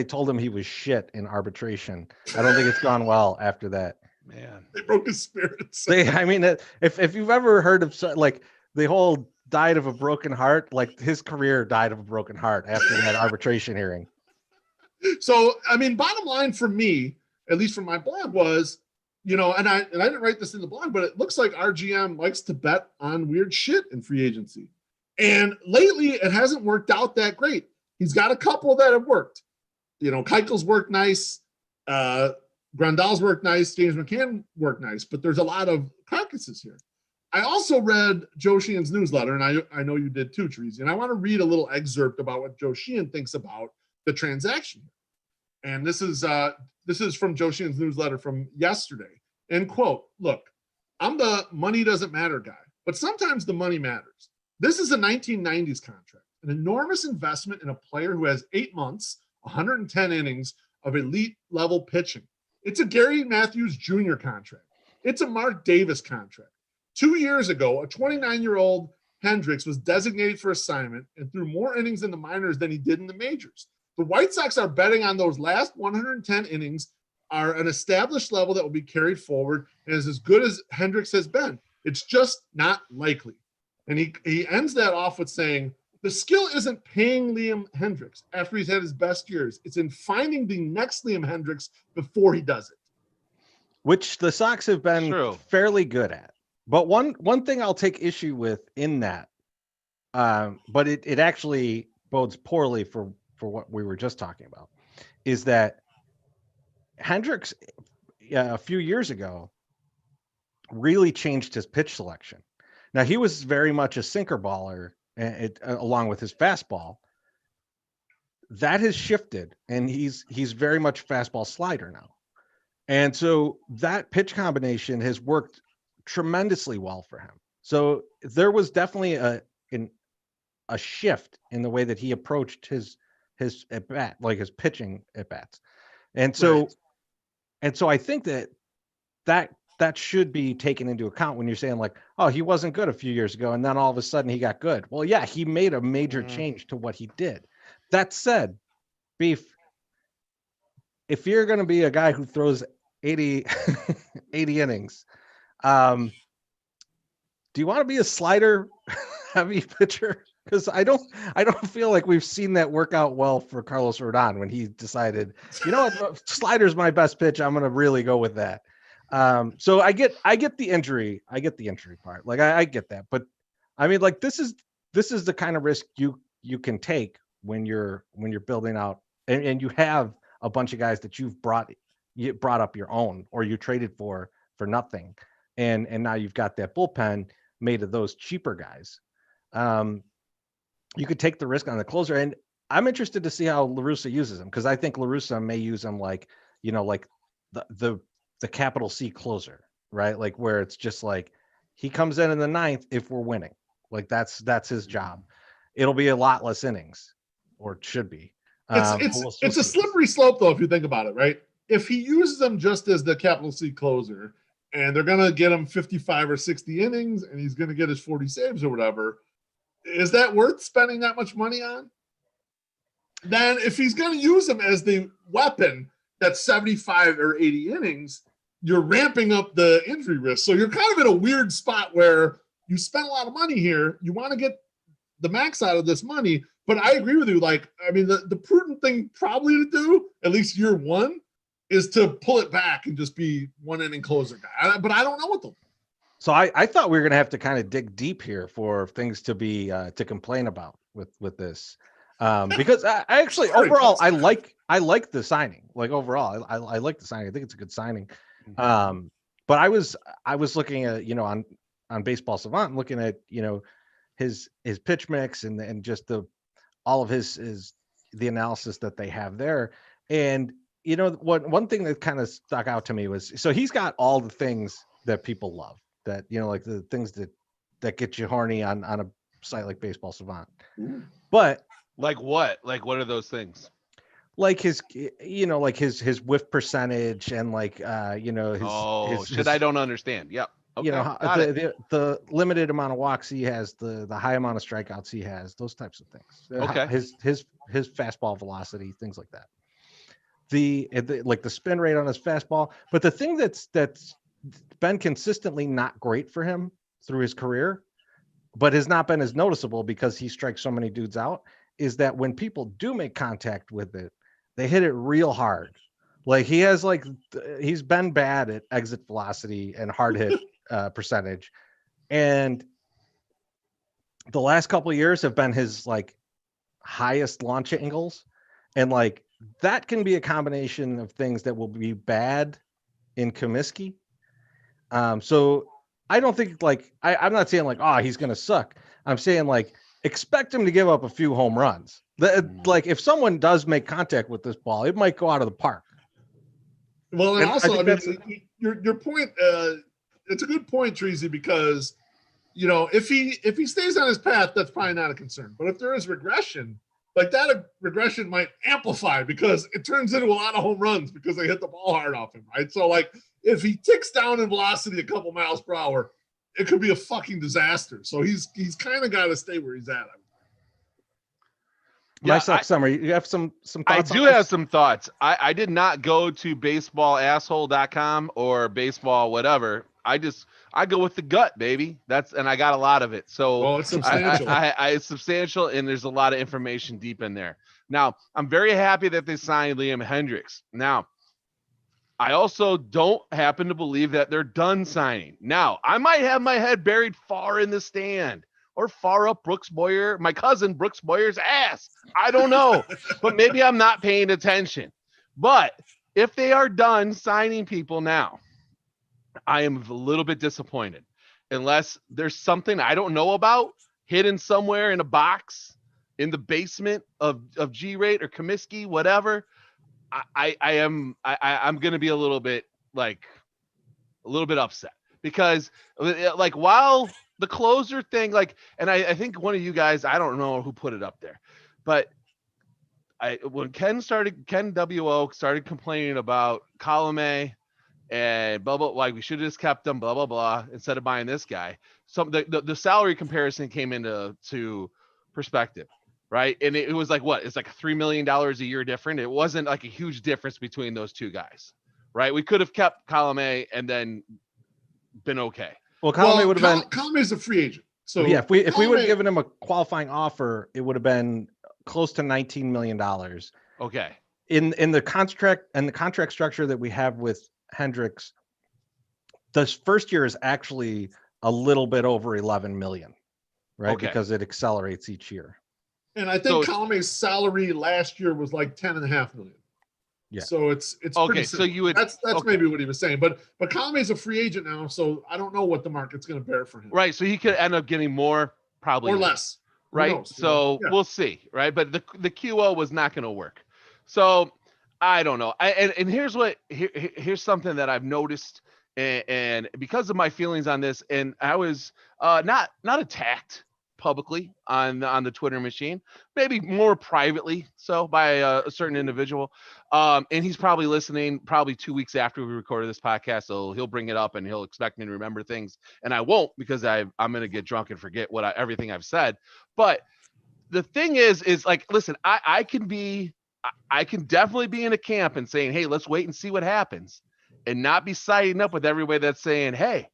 told him he was shit in arbitration. I don't think it's gone well after that. Man, they broke his spirits. If you've ever heard of like the whole died of a broken heart, like his career died of a broken heart after that arbitration hearing. So, I mean, bottom line for me, at least from my blog, was, and I didn't write this in the blog, but it looks like our GM likes to bet on weird shit in free agency. And lately, it hasn't worked out that great. He's got a couple that have worked. Keuchel's worked nice. Grandal's worked nice. James McCann worked nice. But there's a lot of carcasses here. I also read Joe Sheehan's newsletter, and I know you did too, Treasy. And I want to read a little excerpt about what Joe Sheehan thinks about the transaction. And this is from Joe Sheehan's newsletter from yesterday. And quote, "Look, I'm the money doesn't matter guy, but sometimes the money matters. This is a 1990s contract, an enormous investment in a player who has 8 months, 110 innings of elite level pitching. It's a Gary Matthews Jr. contract. It's a Mark Davis contract. 2 years ago, a 29-year-old Hendriks was designated for assignment and threw more innings in the minors than he did in the majors. The White Sox are betting on those last 110 innings are an established level that will be carried forward and is as good as Hendriks has been. It's just not likely." And he ends that off with saying, "The skill isn't paying Liam Hendriks after he's had his best years. It's in finding the next Liam Hendriks before he does it." Which the Sox have been fairly good at. But one thing I'll take issue with in that, but it actually bodes poorly for what we were just talking about, is that Hendriks a few years ago really changed his pitch selection. Now, he was very much a sinker baller along with his fastball. That has shifted, and he's very much fastball slider now. And so that pitch combination has worked tremendously well for him. So there was definitely a shift in the way that he approached his at bat, like his pitching at bats. And so I think that should be taken into account when you're saying like, oh, he wasn't good a few years ago and then all of a sudden he got good. Well, yeah, he made a major change to what he did. That said, Beef, if you're going to be a guy who throws 80 innings, do you want to be a slider heavy pitcher? Because I don't feel like we've seen that work out well for Carlos Rodon when he decided, you know what, slider's my best pitch. I'm going to really go with that. So I get the injury. I get the injury part. Like I get that, but I mean, like this is the kind of risk you can take when you're building out and you have a bunch of guys that you brought up your own or you traded for nothing. And now you've got that bullpen made of those cheaper guys. You could take the risk on the closer, and I'm interested to see how La Russa uses him, because I think La Russa may use him like, you know, like the capital C closer, right? Like where it's just like he comes in the ninth if we're winning. Like that's his job. It'll be a lot less innings, or it should be. It's a slippery slope though, if you think about it, right? If he uses them just as the capital C closer, and they're gonna get him 55 or 60 innings, and he's gonna get his 40 saves or whatever, is that worth spending that much money on? Then if he's gonna use him as the weapon that's 75 or 80 innings, you're ramping up the injury risk. So you're kind of in a weird spot where you spent a lot of money here. You want to get the max out of this money, but I agree with you. Like, I mean, the prudent thing probably to do, at least year one, is to pull it back and just be one inning closer guy. But I don't know what the. So I thought we were going to have to kind of dig deep here for things to be to complain about with this, because I actually overall I like the signing. Like overall, I like the signing. I think it's a good signing. But I was looking at, you know, on Baseball Savant, looking at, you know, his pitch mix and just all of the analysis that they have there. And you know, one thing that kind of stuck out to me was, so he's got all the things that people love, that, you know, like the things that get you horny on a site like Baseball Savant. But like what are those things? Like his, you know, like his whiff percentage and like, you know, his I don't understand. Yep. Okay. You know, the limited amount of walks he has, the high amount of strikeouts he has, those types of things. Okay. His fastball velocity, things like that. The like the spin rate on his fastball. But the thing that's been consistently not great for him through his career, but has not been as noticeable because he strikes so many dudes out, is that when people do make contact with it, they hit it real hard. Like he's been bad at exit velocity and hard hit percentage, and the last couple of years have been his like highest launch angles, and like that can be a combination of things that will be bad in Comiskey. So I don't think like I'm not saying like, oh, he's gonna suck. I'm saying like expect him to give up a few home runs. Like if someone does make contact with this ball, it might go out of the park. Well, and also, I mean, your point, it's a good point, Treasy, because, you know, if he stays on his path, that's probably not a concern. But if there is regression, like that regression might amplify because it turns into a lot of home runs because they hit the ball hard off him, right? So, like, if he ticks down in velocity a couple miles per hour, it could be a fucking disaster. So he's kind of got to stay where he's at. My Sox Summer, you have some thoughts? I do have some thoughts. I did not go to baseballasshole.com or baseball whatever. I go with the gut, baby. And I got a lot of it. So it's substantial. It's substantial, and there's a lot of information deep in there. Now, I'm very happy that they signed Liam Hendriks. Now, I also don't happen to believe that they're done signing. Now, I might have my head buried far in the stand or far up my cousin Brooks Boyer's ass. I don't know, but maybe I'm not paying attention. But if they are done signing people now, I am a little bit disappointed, unless there's something I don't know about hidden somewhere in a box in the basement of G-Rate or Comiskey, whatever. I'm going to be a little bit like a little bit upset because like while the closer thing, like, and I think one of you guys, I don't know who put it up there, but when Ken WO started complaining about Koala Bear and blah, blah, like we should have just kept them, blah, blah, blah, instead of buying this guy. The salary comparison came into perspective, right? And it was like, what? It's like $3 million a year different. It wasn't like a huge difference between those two guys, right? We could have kept Koala Bear and then been okay. Well, Koala Bear would have been. Koala Bear is a free agent. So yeah, if we would have given him a qualifying offer, it would have been close to $19 million. Okay. In the contract and the contract structure that we have with Hendriks, the first year is actually a little bit over 11 million, right? Okay. Because it accelerates each year. And I think Koala Bear's salary last year was like 10.5 million. Yeah. So it's okay. So you would that's maybe what he was saying, but Koala Bear's a free agent now, so I don't know what the market's going to bear for him. Right. So he could end up getting more, probably or less. Right. Knows, so we'll see. Right. But the QO was not going to work. So I don't know. And here's something that I've noticed, and because of my feelings on this, and I was not attacked publicly on the Twitter machine, maybe more privately so by a certain individual, and he's probably listening probably 2 weeks after we recorded this podcast, so he'll bring it up and he'll expect me to remember things, and I won't, because I'm going to get drunk and forget everything I've said. But the thing is like, listen, I can definitely be in a camp and saying, hey, let's wait and see what happens, and not be siding up with everybody that's saying, hey,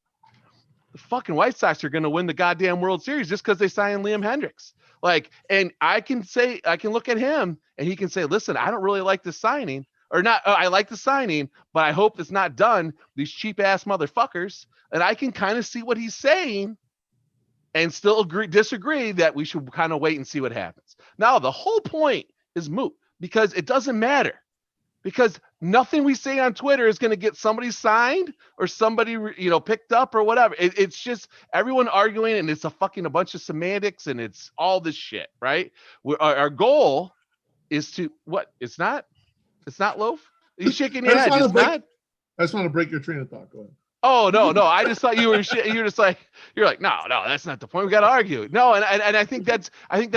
the fucking White Sox are going to win the goddamn World Series just because they signed Liam Hendriks. Like, and I can look at him and he can say, listen, I don't really like the signing, or not. I like the signing, but I hope it's not done. These cheap ass motherfuckers. And I can kind of see what he's saying and still disagree that we should kind of wait and see what happens. Now, the whole point is moot, because it doesn't matter. Because nothing we say on Twitter is going to get somebody signed or somebody, picked up or whatever. It's just everyone arguing, and it's a bunch of semantics, and it's all this shit, right? Our goal is to what? It's not loaf. You shaking your head? It's not. I just want to break your train of thought. Go ahead. Oh no! I just thought you were you're just like, you're like, no, that's not the point. We got to argue. No, and I think that's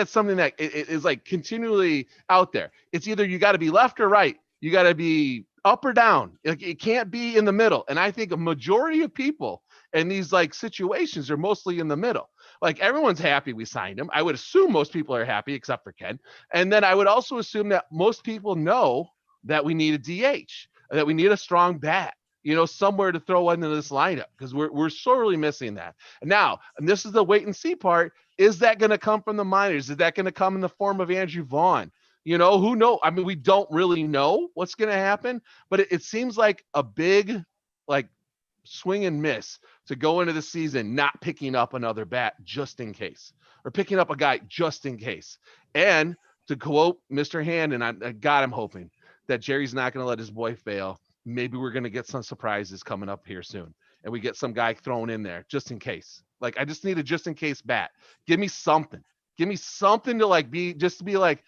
something that is like continually out there. It's either you got to be left or right. You got to be up or down. It can't be in the middle. And I think a majority of people in these like situations are mostly in the middle. Like, everyone's happy we signed him. I would assume most people are happy except for Ken. And then I would also assume that most people know that we need a DH, that we need a strong bat, somewhere to throw into this lineup, because we're sorely missing that. Now, and this is the wait and see part. Is that going to come from the minors? Is that going to come in the form of Andrew Vaughn? Who knows? I mean, we don't really know what's going to happen, but it seems like a big, like, swing and miss to go into the season not picking up another bat just in case, or picking up a guy just in case. And to quote Mr. Hand, and I'm hoping that Jerry's not going to let his boy fail. Maybe we're going to get some surprises coming up here soon, and we get some guy thrown in there just in case. Like, I just need a just in case bat. Give me something to like be like,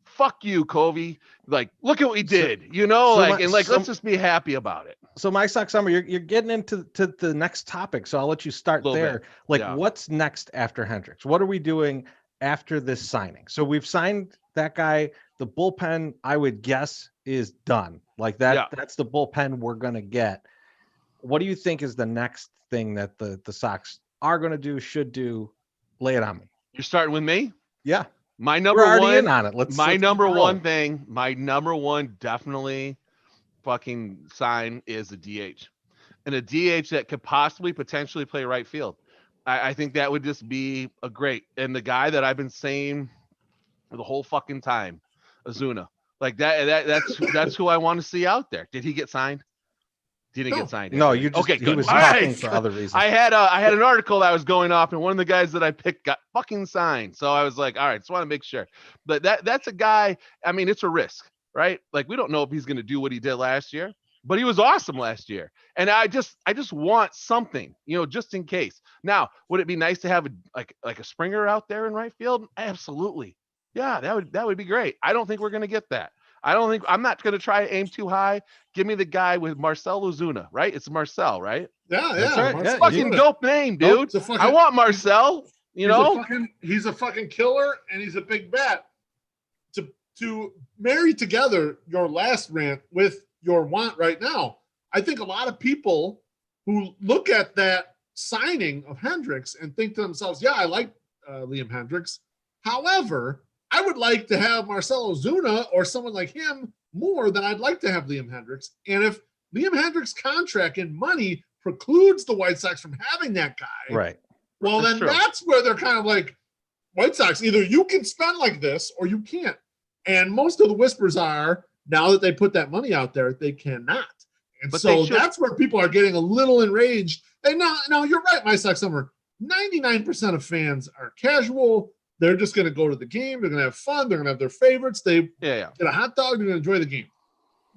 fuck you, Covey. Like, look at what we did, let's just be happy about it. So my Sox Summer, you're getting into the next topic. So I'll let you start there. What's next after Hendriks? What are we doing after this signing? So we've signed that guy. The bullpen, I would guess, is done. Like that. Yeah. That's the bullpen we're going to get. What do you think is the next thing that the Sox are going to do, should do? Lay it on me. You're starting with me? Yeah. My number We're already one in on it. My number one definitely fucking sign is a DH, and a DH that could potentially play right field. I think that would just be a great, and the guy that I've been saying for the whole fucking time, Ozuna, like that's who I want to see out there. Did he get signed? Didn't get signed. No, you just, okay, good. He was talking for other reasons. I had an article that was going off, and one of the guys that I picked got fucking signed. So I was like, all right, just want to make sure. But that's a guy, I mean, it's a risk, right? Like, we don't know if he's going to do what he did last year, but he was awesome last year. And I just want something, just in case. Now, would it be nice to have a Springer out there in right field? Absolutely. Yeah, that would be great. I don't think we're going to get that. I'm not going to try to aim too high. Give me the guy with Marcell Ozuna, right? It's Marcell, right? Yeah, That's right. Marcell Fucking Ozuna. dope name, dude. I want Marcell. He's a fucking killer, and he's a big bat. To marry together your last rant with your want right now, I think a lot of people who look at that signing of Hendriks and think to themselves, yeah, I like Liam Hendriks. However, I would like to have Marcell Ozuna or someone like him more than I'd like to have Liam Hendriks. And if Liam Hendriks' contract and money precludes the White Sox from having that guy, right? Well, that's where they're kind of like, White Sox, either you can spend like this or you can't. And most of the whispers are, now that they put that money out there, they cannot. And that's where people are getting a little enraged. And now you're right, My Sox Summer. 99% of fans are casual. They're just going to go to the game. They're going to have fun. They're going to have their favorites. They get a hot dog. They're going to enjoy the game.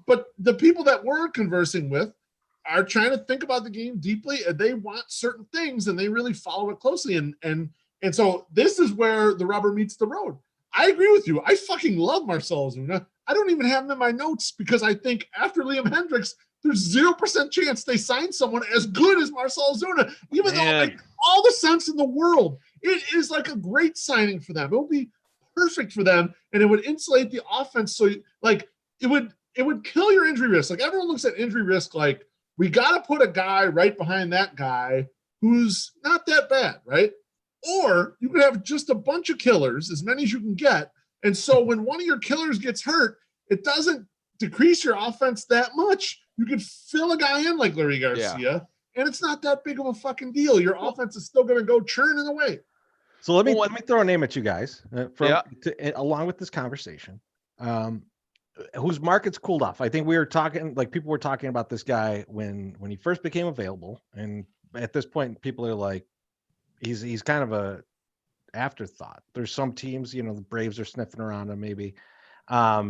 But the people that we're conversing with are trying to think about the game deeply, and they want certain things, and they really follow it closely. And so this is where the rubber meets the road. I agree with you. I fucking love Marcell Ozuna. I don't even have him in my notes because I think after Liam Hendriks, there's 0% chance they sign someone as good as Marcell Ozuna, even though it makes all the sense in the world. It is like a great signing for them. It will be perfect for them, and it would insulate the offense. So, like, it would kill your injury risk. Like, everyone looks at injury risk like, we got to put a guy right behind that guy who's not that bad, right? Or you could have just a bunch of killers, as many as you can get. And so when one of your killers gets hurt, it doesn't decrease your offense that much. You could fill a guy in like Larry Garcia, and it's not that big of a fucking deal. Your offense is still going to go churning away. So let me throw a name at you guys along with this conversation. Whose market's cooled off. I think we were talking, like, people were talking about this guy when he first became available, and at this point, people are like, he's kind of a afterthought. There's some teams, the Braves are sniffing around him maybe, but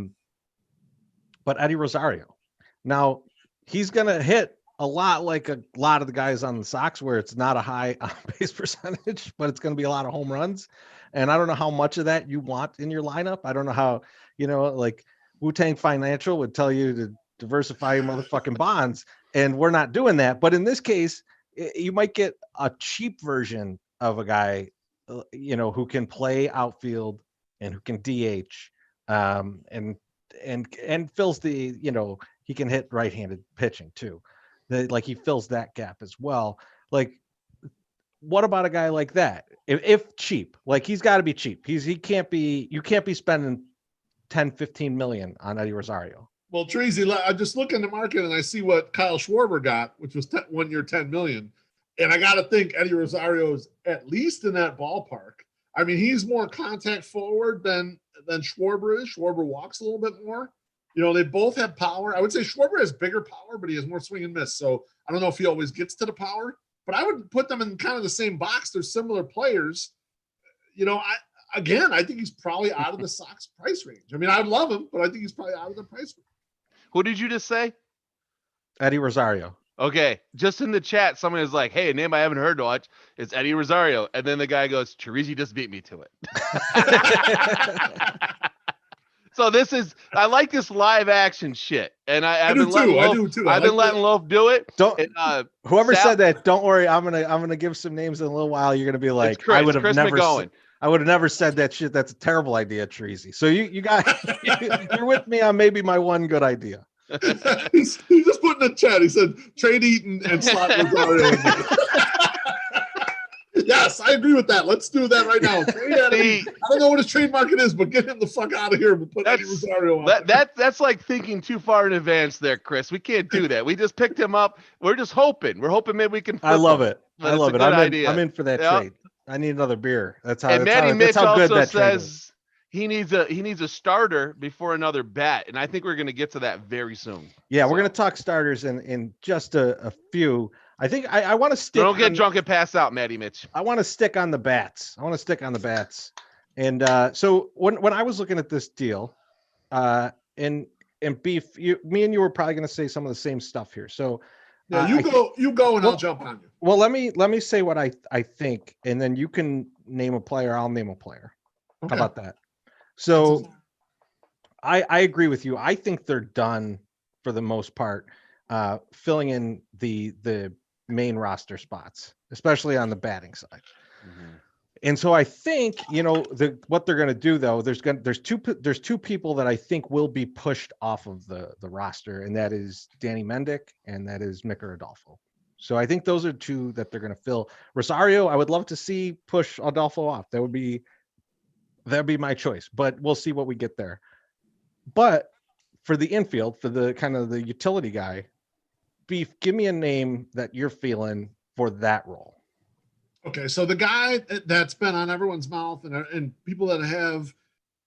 Eddie Rosario. Now he's gonna hit a lot like a lot of the guys on the Sox, where it's not a high on-base percentage, but it's gonna be a lot of home runs. And I don't know how much of that you want in your lineup. I don't know how, like Wu-Tang Financial would tell you to diversify your motherfucking bonds, and we're not doing that. But in this case, you might get a cheap version of a guy, who can play outfield and who can DH, and fills the, he can hit right-handed pitching too. Like, he fills that gap as well. Like, what about a guy like that? If cheap, like, he's got to be cheap. You can't be spending 10, 15 million on Eddie Rosario. Well, Treasy, I just look in the market and I see what Kyle Schwarber got, which was 1 year, 10 million. And I got to think Eddie Rosario's at least in that ballpark. I mean, he's more contact forward than Schwarber is. Schwarber walks a little bit more. They both have power. I would say Schwarber has bigger power, but he has more swing and miss. So I don't know if he always gets to the power, but I would put them in kind of the same box. They're similar players. I think he's probably out of the Sox price range. I mean, I love him, but I think he's probably out of the price range. Who did you just say? Eddie Rosario. Okay. Just in the chat, someone is like, hey, a name I haven't heard much is Eddie Rosario. And then the guy goes, Teresi just beat me to it. So I like this live action shit. And I've been letting Loaf do it. Whoever said that, don't worry. I'm gonna give some names in a little while. You're gonna be like, I would have never said that shit. That's a terrible idea, Treasy. So you got you're with me on maybe my one good idea. He's just put in the chat. He said trade Eaton and slot Rosario. Yes, I agree with that. Let's do that right now. I don't know what his trade market is, but get him the fuck out of here. We'll put Eddie Rosario on. That's like thinking too far in advance there, Chris. We can't do that. We just picked him up. We're just hoping. We're hoping maybe we can. I love it. I love it. I'm in for that trade. I need another beer. That's how. And Matty Mitch also says he needs a starter before another bat, and I think we're going to get to that very soon. Yeah, we're going to talk starters in just a few. I think I want to stick. Don't get drunk and pass out, Matty Mitch. I want to stick on the bats. And so when I was looking at this deal, and Beef, me and you were probably going to say some of the same stuff here. So you go, and I'll jump on you. Well, let me say what I think, and then you can name a player. I'll name a player. Okay. How about that? So I agree with you. I think they're done for the most part, filling in the main roster spots, especially on the batting side. Mm-hmm. And so I think, what they're going to do though, there's two people that I think will be pushed off of the roster, and that is Danny Mendick and that is Micker Adolfo. So I think those are two that they're going to fill. Rosario, I would love to see push Adolfo off. That'd be my choice, but we'll see what we get there. But for the infield, for the kind of the utility guy, Beef, give me a name that you're feeling for that role. Okay, so the guy that's been on everyone's mouth and people that have,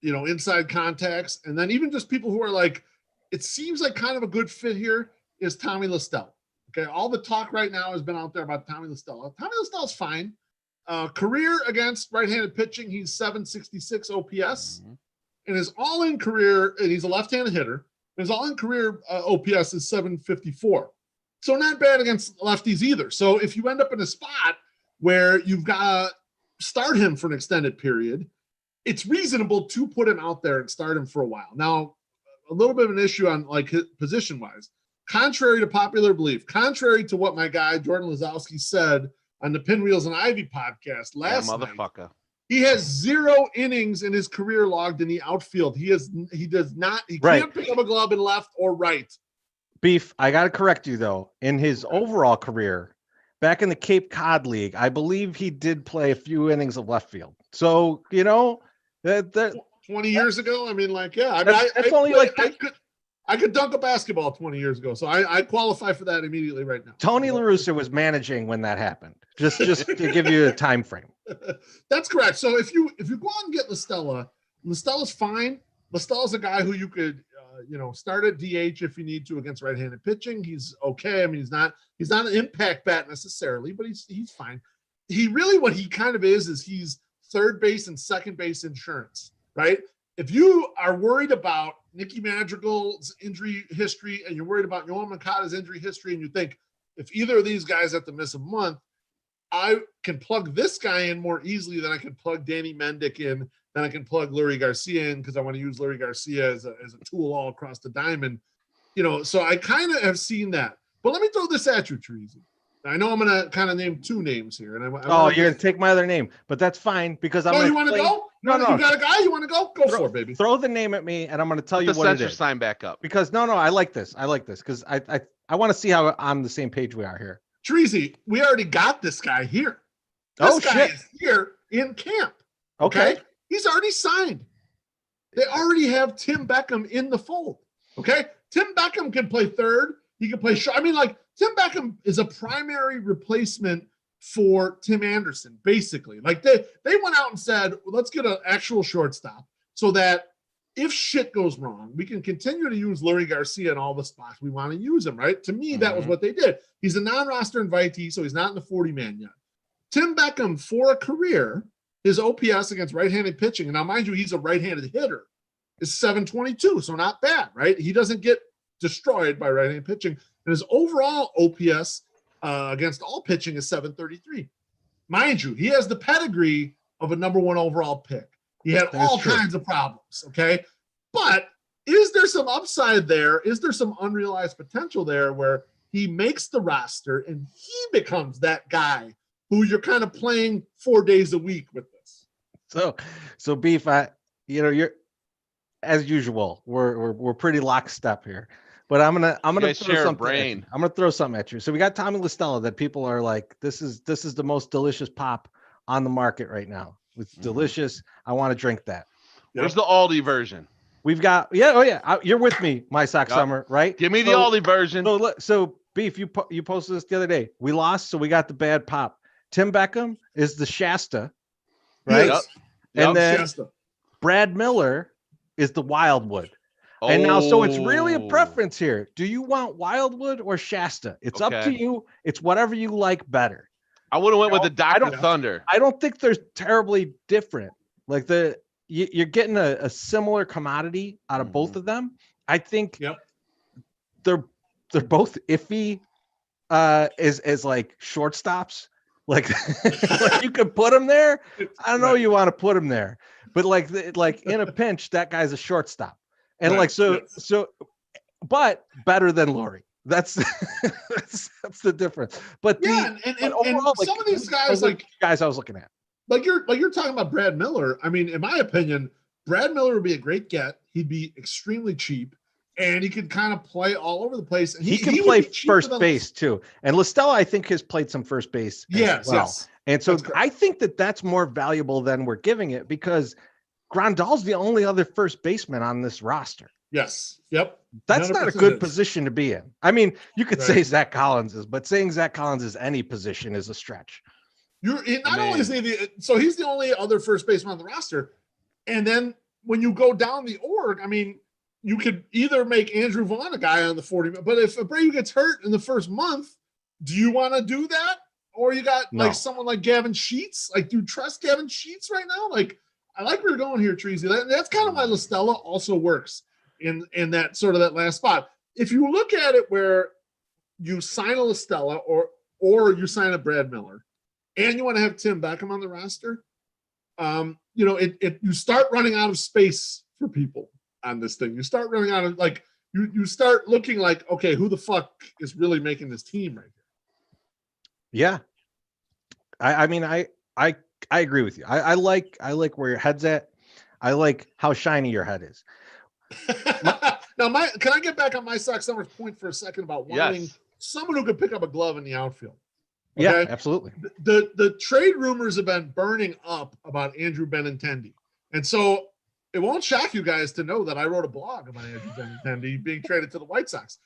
inside contacts, and then even just people who are like, it seems like kind of a good fit here is Tommy Lestell. Okay, all the talk right now has been out there about Tommy Lestell. Tommy Lestell's fine. Career against right-handed pitching, he's 766 OPS. Mm-hmm. And his all-in career, and he's a left-handed hitter, his all-in career OPS is 754. So not bad against lefties either. So if you end up in a spot where you've got to start him for an extended period, it's reasonable to put him out there and start him for a while. Now, a little bit of an issue on like position-wise. Contrary to popular belief, contrary to what my guy Jordan Lazowski said on the Pinwheels and Ivy podcast last night, he has 0 innings in his career logged in the outfield. He can't pick up a glove in left or right. Beef, I got to correct you though. In his overall career, back in the Cape Cod League, I believe he did play a few innings of left field. So, that 20 years ago. I mean, like, yeah, I could dunk a basketball 20 years ago. So I qualify for that immediately right now. Tony La Russa was managing when that happened. Just to give you a time frame. That's correct. So if you go out and get Lestella's fine. Lestella's a guy who you could start at DH if you need to against right-handed pitching. He's okay. I mean, he's not an impact bat necessarily, but he's fine. He really, what he kind of is he's third base and second base insurance, right? If you are worried about Nicky Madrigal's injury history and you're worried about Yohan Moncada's injury history, and you think if either of these guys have to miss a month, I can plug this guy in more easily than I can plug Danny Mendick in, then I can plug Leury Garcia in because I want to use Leury Garcia as a tool all across the diamond. So I kind of have seen that. But let me throw this at you, Teresa. I know I'm going to kind of name 2 names here. And you're going to take my other name, but that's fine because I'm you want to go? No. You got a guy you want to go? Go for it, baby. Throw the name at me, and I'm going to tell you what it is. Sign back up. Because no, I like this. Because I want to see how on the same page we are here. Teresa, we already got this guy here. This guy is here in camp. Okay? He's already signed. They already have Tim Beckham in the fold. Okay? Tim Beckham can play third. He can play short. I mean, like, Tim Beckham is a primary replacement for Tim Anderson, basically. Like, they went out and said, well, let's get an actual shortstop so that if shit goes wrong, we can continue to use Leury Garcia in all the spots we want to use him, right? To me, that was what they did. He's a non-roster invitee, so he's not in the 40-man yet. Tim Beckham, for a career, his OPS against right-handed pitching, and now mind you, he's a right-handed hitter, is 722, so not bad, right? He doesn't get destroyed by right-handed pitching. And his overall OPS against all pitching is 733. Mind you, he has the pedigree of a number 1 overall pick. He had all kinds of problems, okay? But is there some upside there? Is there some unrealized potential there where he makes the roster and he becomes that guy who you're kind of playing 4 days a week with this? So Beef, you're as usual. We're pretty lockstep here. But I'm gonna throw something at you. I'm gonna throw something at you. So we got Tommy Lestell that people are like, this is the most delicious pop on the market right now. It's delicious. I want to drink that. Where's the Aldi version? We've got you're with me, my Sox Summer, right? Give me the Aldi version. So Beef, you posted this the other day. We lost, so we got the bad pop. Tim Beckham is the Shasta, right? Yep. And then Shasta. Brad Miller is the Wildwood. And now, so it's really a preference here. Do you want Wildwood or Shasta? It's up to you. It's whatever you like better. I would have went with the Dr. Thunder. I don't think they're terribly different. Like you're getting a similar commodity out of both of them. I think they're both iffy as like shortstops. Like, like you could put them there. I don't know you want to put them there, but like in a pinch, that guy's a shortstop. And Right. like, so, Yes. so, but better than Laurie. That's that's the difference. But Yeah, the and overall, some of these guys, those are like the guys I was looking at. like you're talking about Brad Miller. I mean, in my opinion, Brad Miller would be a great get. He'd be extremely cheap, and he could kind of play all over the place. And He can would play be cheaper first than base too. And Lestell, I think, has played some first base as well. Yes. And so That's correct. I think that's more valuable than we're giving it, because Grandal's the only other first baseman on this roster. Yes. Yep. That's not a good is. position to be in. I mean, you could say Right. Zach Collins is, but saying Zach Collins is any position is a stretch. Only is so he's the only other first baseman on the roster. And then when you go down the org, I mean, you could either make Andrew Vaughn a guy on the 40, but if Abreu gets hurt in the first month, do you want to do that? Or you got like someone like Gavin Sheets? Like, do you trust Gavin Sheets right now? Like, I like where you're going here, Treasy. That's kind of why Lestella also works in that sort of that last spot. If you look at it where you sign a Lestella or you sign a Brad Miller, and you want to have Tim Beckham on the roster, you start running out of space for people on this thing. You start running out of, like, you start looking like, okay, who the fuck is really making this team right here? Yeah. I mean, I agree with you. I like where your head's at. I like how shiny your head is. Now, can I get back on my Sox Summer's point for a second about wanting someone who could pick up a glove in the outfield? Okay? Yeah, absolutely. The trade rumors have been burning up about Andrew Benintendi. And so it won't shock you guys to know that I wrote a blog about Andrew Benintendi being traded to the White Sox.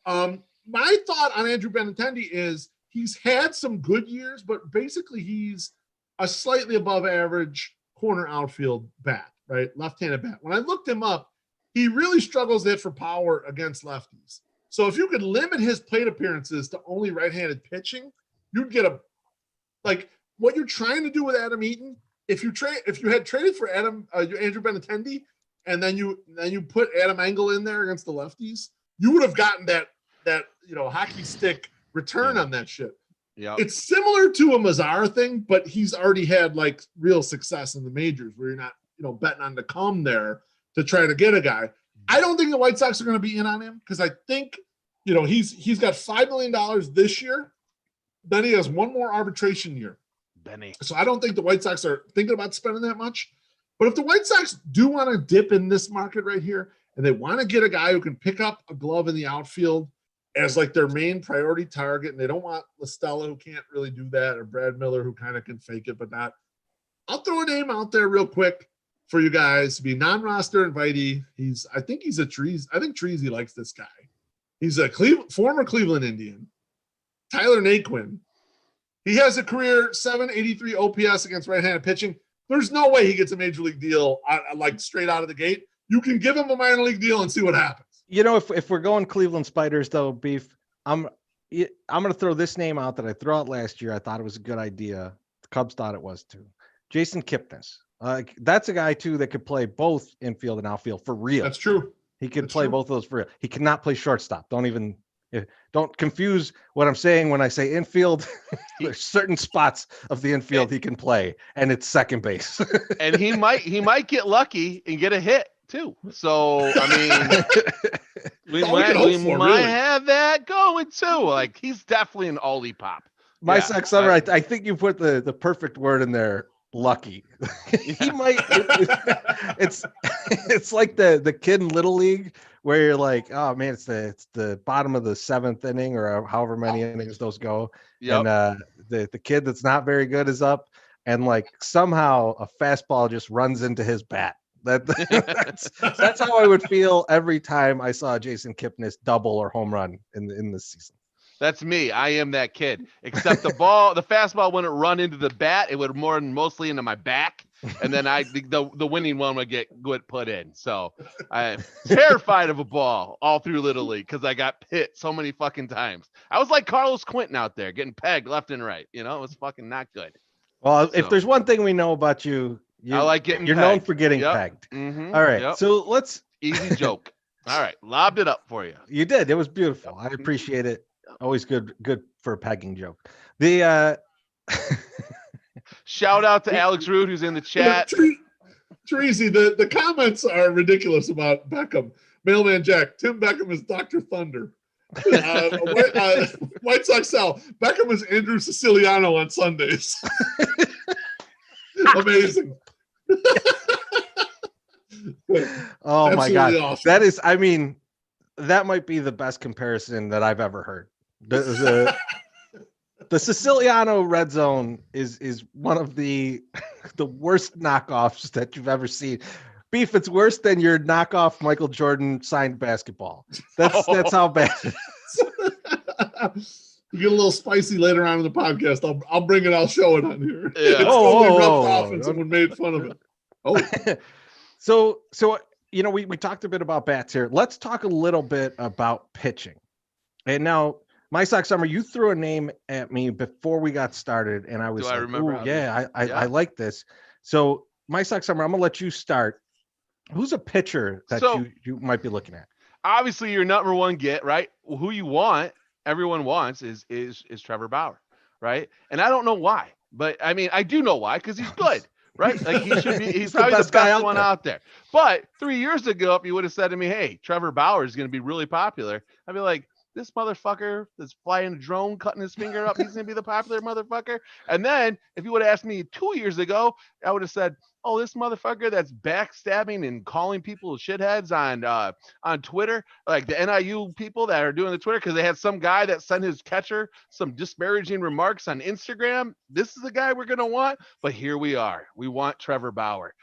My thought on Andrew Benintendi is he's had some good years, but basically he's a slightly above average corner outfield bat, right? Left-handed bat. When I looked him up, he really struggles to hit for power against lefties. So if you could limit his plate appearances to only right-handed pitching, you'd get like what you're trying to do with Adam Eaton. If you had traded for Andrew Benintendi, and then you put Adam Engel in there against the lefties, you would have gotten that hockey stick return on that shit. Yeah, it's similar to a Mazara thing, but he's already had like real success in the majors where you're not betting on to come there to try to get a guy. I don't think the White Sox are going to be in on him because I think he's got $5 million this year. Then he has one more arbitration year. Benny. So I don't think the White Sox are thinking about spending that much. But if the White Sox do want to dip in this market right here, and they want to get a guy who can pick up a glove in the outfield as like their main priority target, and they don't want Lestella, who can't really do that, or Brad Miller, who kind of can fake it but not, I'll throw a name out there real quick for you guys to be non-roster invitee. I think Treasy likes this guy. He's a former Cleveland Indian, Tyler Naquin. He has a career 783 OPS against right-handed pitching. There's no way he gets a major league deal like straight out of the gate. You can give him a minor league deal and see what happens. If we're going Cleveland Spiders though, Beef, I'm going to throw this name out that I threw out last year. I thought it was a good idea. The Cubs thought it was too. Jason Kipnis. That's a guy too that could play both infield and outfield for real. That's true. He could play both of those for real. He cannot play shortstop. Don't confuse what I'm saying when I say infield. There's certain spots of the infield he can play, and it's second base. And he might get lucky and get a hit too. So I mean, we might have that going too. Like, he's definitely an Ollie pop. My Sox Summer, I think you put the perfect word in there. Lucky. He might. It's like the kid in Little League where you're like, oh man, it's the bottom of the seventh inning or however many innings those go. Yep. And the kid that's not very good is up, and like somehow a fastball just runs into his bat. That's how I would feel every time I saw Jason Kipnis double or home run in this season. That's me. I am that kid. Except the fastball wouldn't run into the bat. It would mostly into my back, and then the winning one would get put in. So I'm terrified of a ball all through Little League because I got hit so many fucking times. I was like Carlos Quentin out there getting pegged left and right. It was fucking not good. Well, if there's one thing we know about you, I like getting you're pegged. Known for getting pegged. Mm-hmm. All right, so let's easy joke. All right, lobbed it up for you. You did. It was beautiful. I appreciate it. Always good for a pegging joke. The shout out to Alex Rood, who's in the chat. Treasy, the comments are ridiculous about Beckham. Mailman Jack, Tim Beckham is Dr. Thunder. White Sox Sal, Beckham is Andrew Siciliano on Sundays. Amazing. Oh my God. Awesome. That is, I mean, that might be the best comparison that I've ever heard. The Siciliano red zone is one of the worst knockoffs that you've ever seen. Beef, it's worse than your knockoff Michael Jordan signed basketball. That's how bad it is. We get a little spicy later on in the podcast. I'll bring it. I'll show it on here. Yeah. It's totally rubbed off and someone made fun of it. Oh, so you know, we talked a bit about bats here. Let's talk a little bit about pitching. And now, My Sox Summer, you threw a name at me before we got started, and I was I remember? I like this. So My Sox Summer, I'm gonna let you start. Who's a pitcher that you might be looking at? Obviously, your number one get, right? Who you want, everyone wants is Trevor Bauer, right? And I don't know why, but I mean, I do know why, because he's good, right? Like he should be. He's probably the best guy one out there. But 3 years ago, if you would have said to me, "Hey, Trevor Bauer is going to be really popular," I'd be like, this motherfucker that's flying a drone, cutting his finger up, he's going to be the popular motherfucker. And then if you would have asked me 2 years ago, I would have said, oh, this motherfucker that's backstabbing and calling people shitheads on Twitter, like the NIU people that are doing the Twitter because they had some guy that sent his catcher some disparaging remarks on Instagram. This is the guy we're going to want. But here we are. We want Trevor Bauer.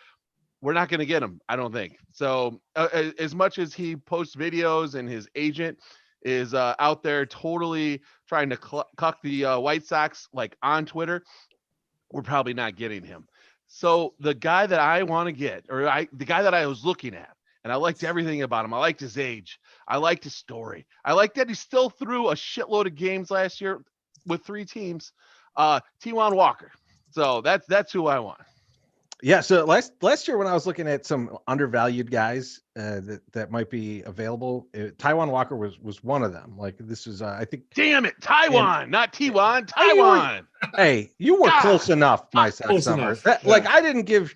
We're not going to get him, I don't think. So as much as he posts videos and his agent is out there totally trying to cuck the White Sox like on Twitter, we're probably not getting him. So the guy that I want to get, the guy that I was looking at, and I liked everything about him. I liked his age. I liked his story. I liked that he still threw a shitload of games last year with 3 teams. T1 Walker. So that's who I want. Yeah, so last year when I was looking at some undervalued guys that might be available, Taijuan Walker was one of them. Like this is, I think. Damn it, Taiwan, not T1, Taiwan. Hey, you were close enough, My Sox Summer. Like I didn't give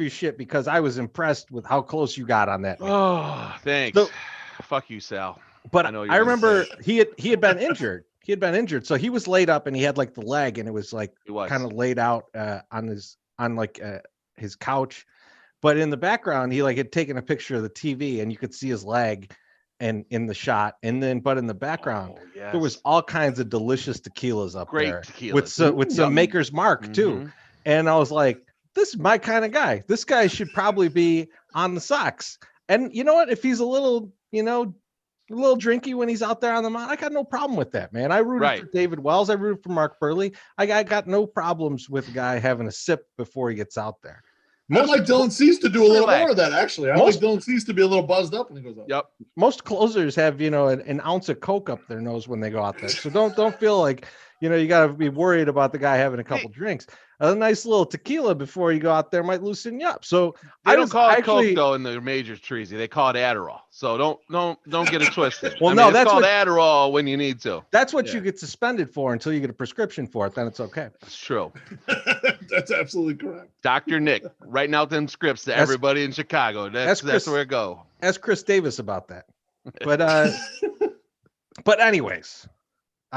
you shit because I was impressed with how close you got on that. Oh, thanks. So, fuck you, Sal. But I remember he had been injured. He had been injured, so he was laid up and he had like the leg, and it was like kind of laid out on his couch, but in the background he like had taken a picture of the TV and you could see his leg and in the shot, and then but in the background there was all kinds of delicious tequilas up there with some Maker's Mark too. And I was like, this is my kind of guy. This guy should probably be on the Sox. And you know what, if he's a little drinky when he's out there on the mound, I got no problem with that, man. I rooted for David Wells. I rooted for Mark Burley. I got no problems with a guy having a sip before he gets out there. I'd like Dylan Cease to do a little more of that, actually. I'd like Dylan Cease to be a little buzzed up when he goes out. Yep. Most closers have, an ounce of Coke up their nose when they go out there. So don't feel like, you got to be worried about the guy having a couple drinks. A nice little tequila before you go out there might loosen you up. So I don't call it Coke though in the majors, Treasy. They call it Adderall. So don't get it twisted. Well, that's called Adderall when you need to. That's what you get suspended for until you get a prescription for it. Then it's okay. That's true. That's absolutely correct. Dr. Nick writing out them scripts to everybody in Chicago. That's where it go. Ask Chris Davis about that. But but anyways.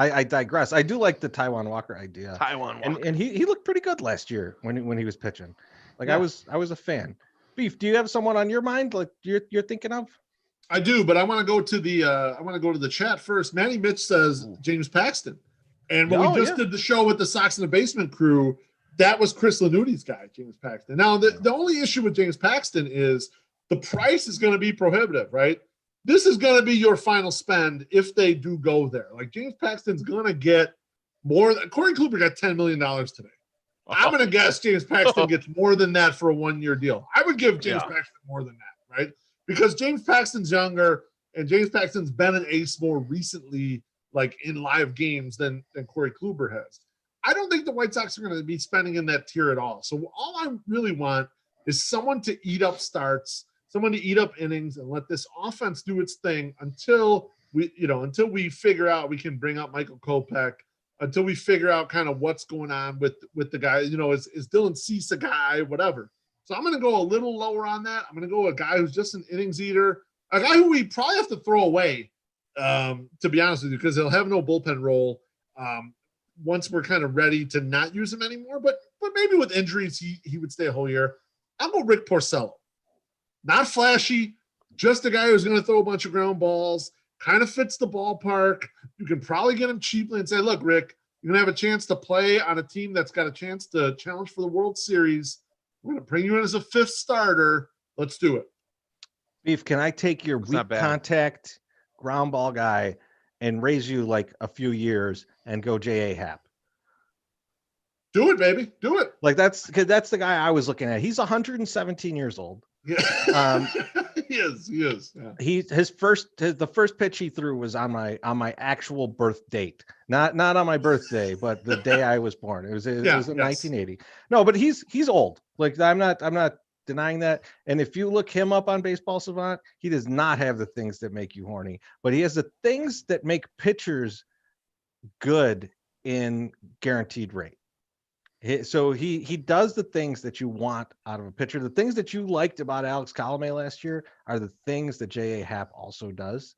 I digress. I do like the Taijuan Walker idea. Taijuan Walker. And he looked pretty good last year when he was pitching. Like I was a fan. Beef, do you have someone on your mind like you're thinking of? I do, but I want to go to the chat first. Manny Mitch says James Paxton. And when we just did the show with the Sox in the Basement crew, that was Chris Lanuti's guy, James Paxton. Now the only issue with James Paxton is the price is going to be prohibitive, right? This is going to be your final spend if they do go there. Like James Paxton's going to get more. Corey Kluber got $10 million today. I'm going to guess James Paxton gets more than that for a 1-year deal. I would give James Paxton more than that, right? Because James Paxton's younger and James Paxton's been an ace more recently, like in live games than Corey Kluber has. I don't think the White Sox are going to be spending in that tier at all. So all I really want is someone to eat up starts, someone to eat up innings and let this offense do its thing until we figure out we can bring up Michael Kopech, until we figure out kind of what's going on with the guy, is Dylan Cease a guy, whatever. So I'm going to go a little lower on that. I'm going to go with a guy who's just an innings eater, a guy who we probably have to throw away, to be honest with you, because he'll have no bullpen role once we're kind of ready to not use him anymore. But maybe with injuries, he would stay a whole year. I'll go Rick Porcello. Not flashy, just a guy who's going to throw a bunch of ground balls, kind of fits the ballpark. You can probably get him cheaply and say, look, Rick, you're going to have a chance to play on a team that's got a chance to challenge for the World Series. We're going to bring you in as a fifth starter. Let's do it. Beef, can I take your weak contact ground ball guy and raise you like a few years and go J.A. Happ? Do it, baby. Do it. Like that's the guy I was looking at. He's 117 years old. Yeah. He is. Yeah. The first pitch he threw was on my actual birth date. Not on my birthday, but the day I was born. It was in 1980. No, but he's old. Like I'm not denying that. And if you look him up on Baseball Savant, he does not have the things that make you horny, but he has the things that make pitchers good in guaranteed rate. So he does the things that you want out of a pitcher. The things that you liked about Alex Colomé last year are the things that J.A. Happ also does.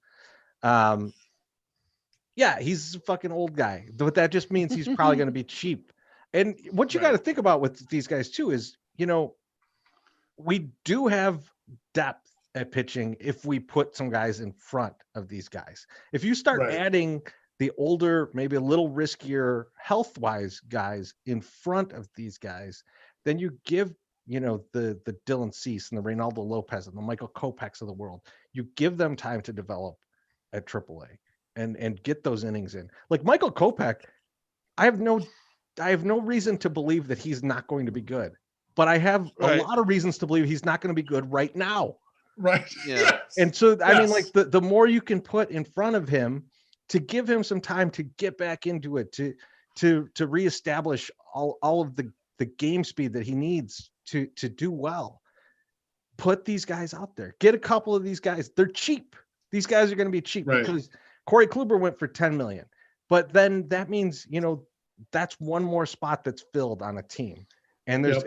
Yeah, he's a fucking old guy, but that just means he's probably going to be cheap. And what you got to think about with these guys too is, we do have depth at pitching if we put some guys in front of these guys. If you start adding the older, maybe a little riskier health-wise guys in front of these guys, then you give, the Dylan Cease and the Reynaldo Lopez and the Michael Kopechs of the world, you give them time to develop at AAA and get those innings in. Like Michael Kopech, I have no reason to believe that he's not going to be good, but I have a lot of reasons to believe he's not going to be good right now. Right. Yeah. Yes. And so, I mean, like the more you can put in front of him to give him some time to get back into it, to reestablish all of the game speed that he needs to do well. Put these guys out there. Get a couple of these guys. They're cheap. These guys are going to be cheap because Corey Kluber went for $10 million. But then that means, that's one more spot that's filled on a team. And there's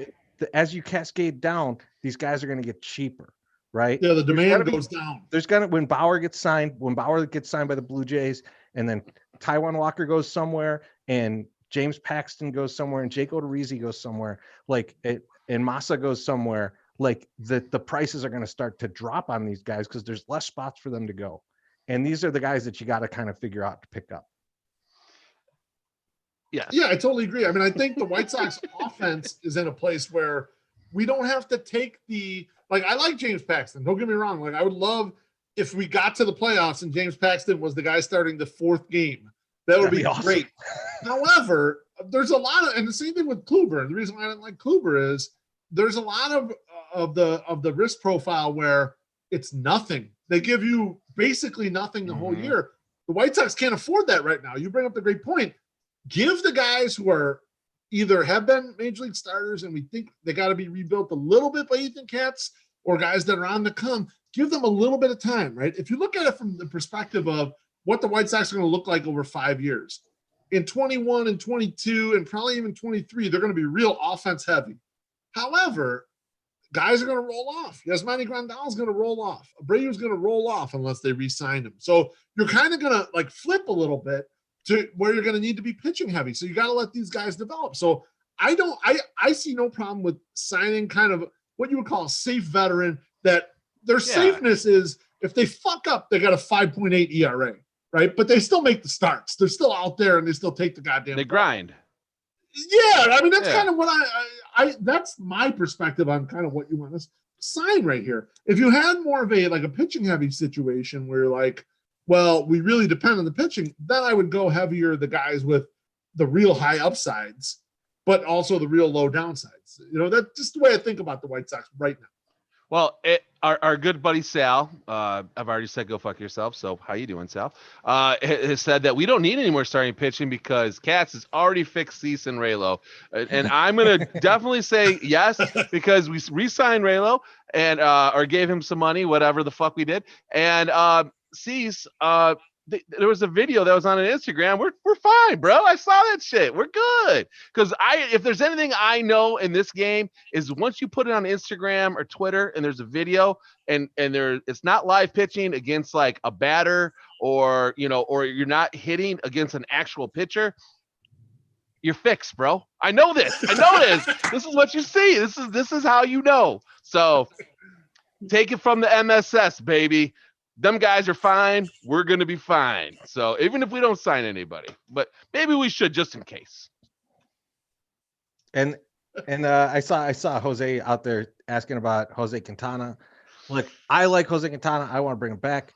as you cascade down, these guys are going to get cheaper. Right. Yeah, the demand goes down. When Bauer gets signed by the Blue Jays, and then Taijuan Walker goes somewhere, and James Paxton goes somewhere, and Jake Odorizzi goes somewhere, and Massa goes somewhere, like the prices are going to start to drop on these guys because there's less spots for them to go. And these are the guys that you got to kind of figure out to pick up. Yes. Yeah, I totally agree. I mean, I think the White Sox offense is in a place where we don't have to take I like James Paxton. Don't get me wrong. Like, I would love if we got to the playoffs and James Paxton was the guy starting the fourth game. That would be awesome. Great. However, there's a lot of, and the same thing with Kluber. The reason why I didn't like Kluber is there's a lot of the risk profile where it's nothing. They give you basically nothing the whole year. The White Sox can't afford that right now. You bring up the great point. Give the guys who are either have been major league starters and we think they got to be rebuilt a little bit by Ethan Katz, or guys that are on the come, give them a little bit of time, right? If you look at it from the perspective of what the White Sox are going to look like over 5 years, in 21 and 22 and probably even 23, they're going to be real offense heavy. However, guys are going to roll off. Yasmani Grandal is going to roll off. Abreu is going to roll off unless they re-sign him. So you're kind of going to flip a little bit to where you're going to need to be pitching heavy. So you got to let these guys develop. So I see no problem with signing kind of what you would call a safe veteran, that their safeness is if they fuck up, they got a 5.8 ERA, right? But they still make the starts. They're still out there and they still take the goddamn. They grind. Yeah, I mean that's kind of what I that's my perspective on kind of what you want to sign right here. If you had more of a pitching heavy situation where you're like, well, we really depend on the pitching, then I would go heavier the guys with the real high upsides, but also the real low downsides. That's just the way I think about the White Sox right now. Well, our good buddy Sal, I've already said go fuck yourself, so how you doing, Sal? Has said that we don't need any more starting pitching because Katz has already fixed Cease and Raylo. And I'm going to definitely say yes, because we re-signed Raylo and or gave him some money, whatever the fuck we did. And Cease, there was a video that was on an Instagram. We're fine, bro. I saw that shit. We're good. Because if there's anything I know in this game is once you put it on Instagram or Twitter and there's a video and it's not live pitching against like a batter or or you're not hitting against an actual pitcher, you're fixed, bro. I know this. This is what you see. This is how you know. So take it from the MSS, baby. Them guys are fine. We're going to be fine. So even if we don't sign anybody, but maybe we should just in case. And I saw Jose out there asking about Jose Quintana. Look, I like Jose Quintana. I want to bring him back.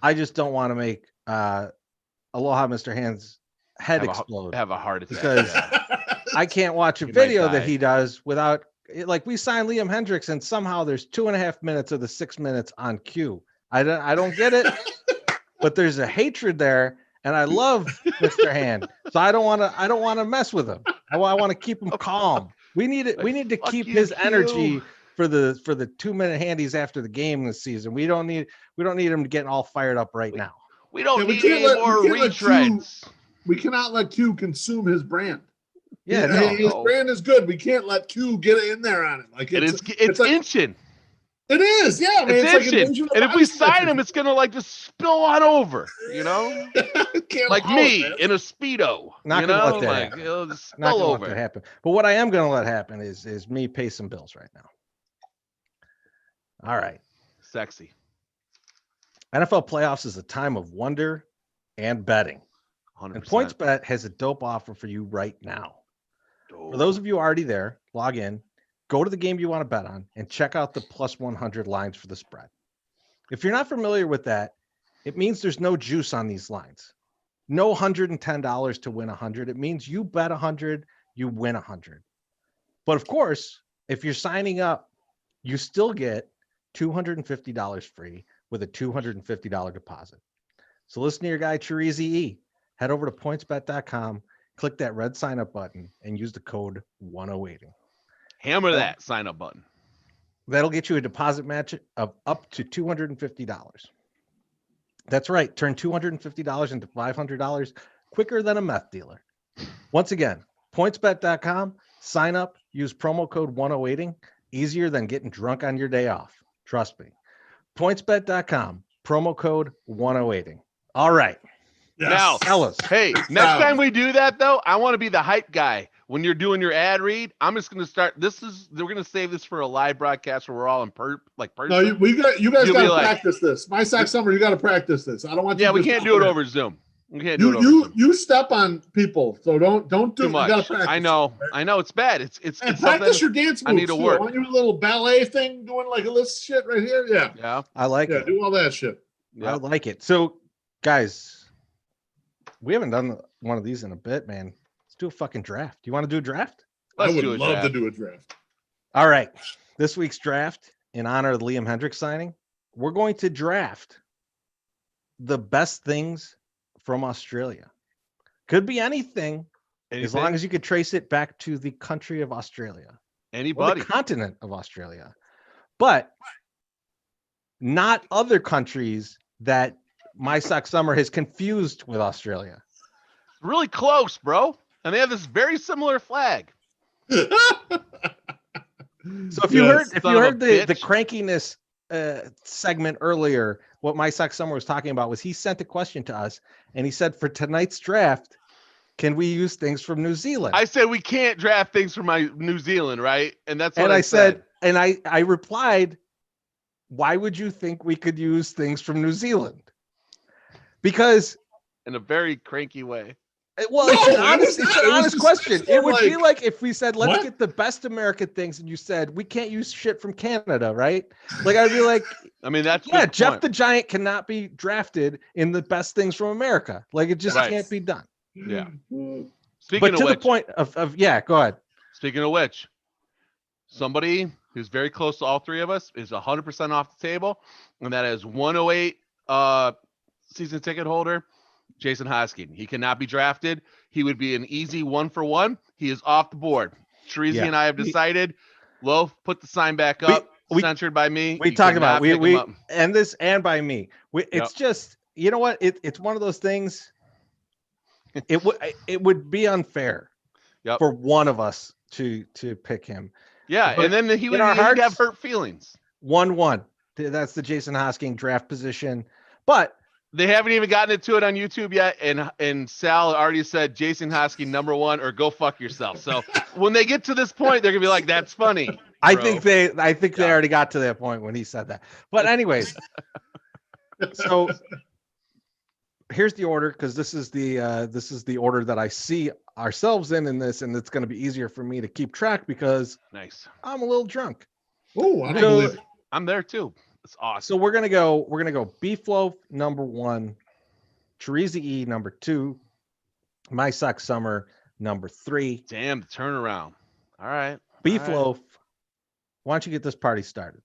I just don't want to make Aloha Mr. Hand's head explode. Have a heart attack. Because I can't watch a video that he does without, like, we signed Liam Hendriks and somehow there's 2.5 minutes of the 6 minutes on cue. I don't get it, but there's a hatred there, and I love Mr. Hand, so I don't want to mess with him. I want to keep him calm. We need to keep his energy for the 2-minute handies after the game this season. We don't need him getting all fired up right now. We don't need any more retreads. We cannot let Q consume his brand. Yeah, his brand is good. We can't let Q get in there on it. Like it's like, inching. It is, yeah. Man, it's like and if we sign him, it's gonna like just spill on over, like me in a Speedo. Not gonna let that like, happen. It'll just spill Not gonna over. let that happen. But what I am gonna let happen is me pay some bills right now. All right. Sexy. NFL playoffs is a time of wonder and betting. 100%. And PointsBet has a dope offer for you right now. Dope. For those of you already there, log in. Go to the game you want to bet on and check out the plus 100 lines for the spread. If you're not familiar with that, it means there's no juice on these lines. No $110 to win 100. It means you bet 100, you win 100. But of course, if you're signing up, you still get $250 free with a $250 deposit. So listen to your guy, Chirizi E. Head over to pointsbet.com, click that red sign up button, and use the code 108. Hammer that sign up button. That'll get you a deposit match of up to $250. That's right. Turn $250 into $500 quicker than a meth dealer. Once again, pointsbet.com, sign up, use promo code 108. Easier than getting drunk on your day off. Trust me. Pointsbet.com, promo code 108. All right. Yes. Now, fellas. Hey, next time we do that, though, I want to be the hype guy. When you're doing your ad read, I'm just going to start. We're going to save this for a live broadcast where we're all in person. No, you guys got to practice this. My Sox Summer, you got to practice this. I don't want you. Yeah, we can't do it over Zoom. We can't do it over Zoom. You step on people, so don't do too much. You got to practice. I know it's bad. It's practice your dance moves. I need to work. I want you a little ballet thing doing like a list shit right here. Yeah. I like it. Do all that shit. I like it. So, guys, we haven't done one of these in a bit, man. Let's do a fucking draft. Do you want to do a draft? I would love to do a draft. All right. This week's draft, in honor of the Liam Hendriks signing, we're going to draft the best things from Australia. Could be anything, as long as you could trace it back to the country of Australia. Anybody. Or the continent of Australia. But not other countries that My Sox Summer has confused with Australia. Really close, bro. And they have this very similar flag. So if you heard the crankiness segment earlier, what My Sox Summer was talking about was he sent a question to us and he said, for tonight's draft, can we use things from New Zealand? I said we can't draft things from New Zealand, right? And that's what I said. And I replied, why would you think we could use things from New Zealand? Because in a very cranky way. Well, it's an honest question. It would be like if we said, let's get the best American things, and you said, we can't use shit from Canada, right? Like, I'd be like, I mean, that's Jeff the Giant cannot be drafted in the best things from America. Like, it just can't be done. Yeah. But to the point of go ahead. Speaking of which, somebody who's very close to all three of us is 100% off the table, and that is 108 season ticket holder, Jason Hosking. He cannot be drafted. He would be an easy 1-for-1. He is off the board. Chirizi and I have decided. Loaf, put the sign back up. Censored by me. We talked about we and this and by me. It's just you know what? It's one of those things. It would be unfair for one of us to pick him. Yeah, But and then he'd hearts, have hurt feelings. 1-1. That's the Jason Hosking draft position. But they haven't even gotten into it on YouTube yet, and Sal already said Jason Hosking #1 or go fuck yourself. So when they get to this point, they're gonna be like, "That's funny." Bro. I think they already got to that point when he said that. But anyways, so here's the order, because this is the order that I see ourselves in this, and it's going to be easier for me to keep track because I'm a little drunk. Oh, I don't believe it. I'm there too. It's awesome. So we're gonna go Beef Loaf #1, Chorizy E #2, My Sock Summer #3. Damn, the turnaround. All right. Beef Loaf, why don't you get this party started?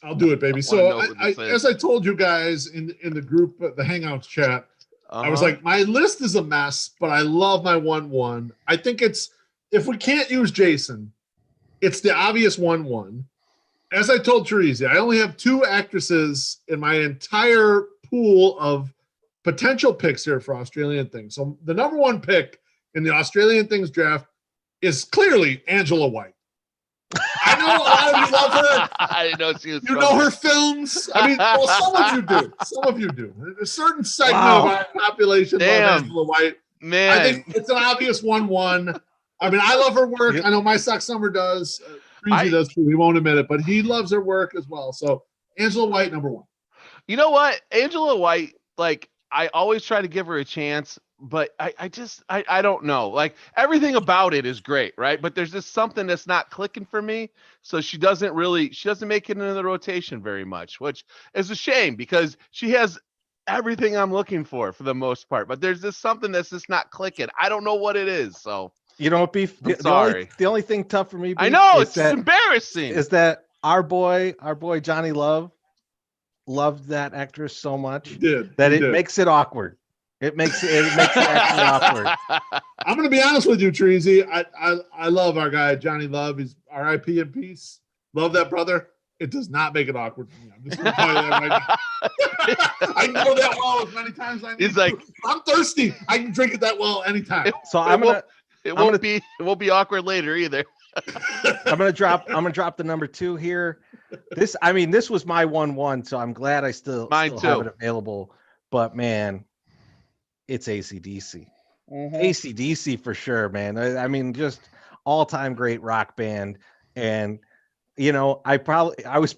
I'll do it, baby. So as I told you guys in the group, the Hangouts chat, I was like, my list is a mess, but I love my 1-1. I think if we can't use Jason, it's the obvious 1-1. As I told Chorizy, I only have 2 actresses in my entire pool of potential picks here for Australian Things. So the #1 pick in the Australian Things draft is clearly Angela White. I know a lot of you love her. I didn't know she was. You know her films. I mean, well, some of you do. Some of you do. A certain segment of our population love Angela White. Man, I think it's an obvious 1-1. I mean, I love her work. I know my Sock Summer does. Chorizy does too. He won't admit it, but he loves her work as well. So Angela White #1. You know what? Angela White, like, I always try to give her a chance, but I don't know. Like, everything about it is great, right? But there's just something that's not clicking for me. So she doesn't make it into the rotation very much, which is a shame because she has everything I'm looking for the most part. But there's just something that's just not clicking. I don't know what it is. So you know what, Beef? Sorry. The only thing tough for me, Beef, I know it's embarrassing. Is that our boy Johnny Love loved that actress so much that it makes it awkward. It makes it actually awkward. I'm going to be honest with you, Chorizy. I love our guy Johnny Love. He's R.I.P. in peace. Love that brother. It does not make it awkward for me. I'm just going to tell you that right now. I can go that well as many times as I need. He's like, I'm thirsty. I can drink it that well anytime. It won't be awkward later either. I'm gonna drop the #2 here. This was my 1-1, so I'm glad I still have it available. But man, it's AC/DC. AC/DC for sure, man. I mean, just all-time great rock band. And you know, I was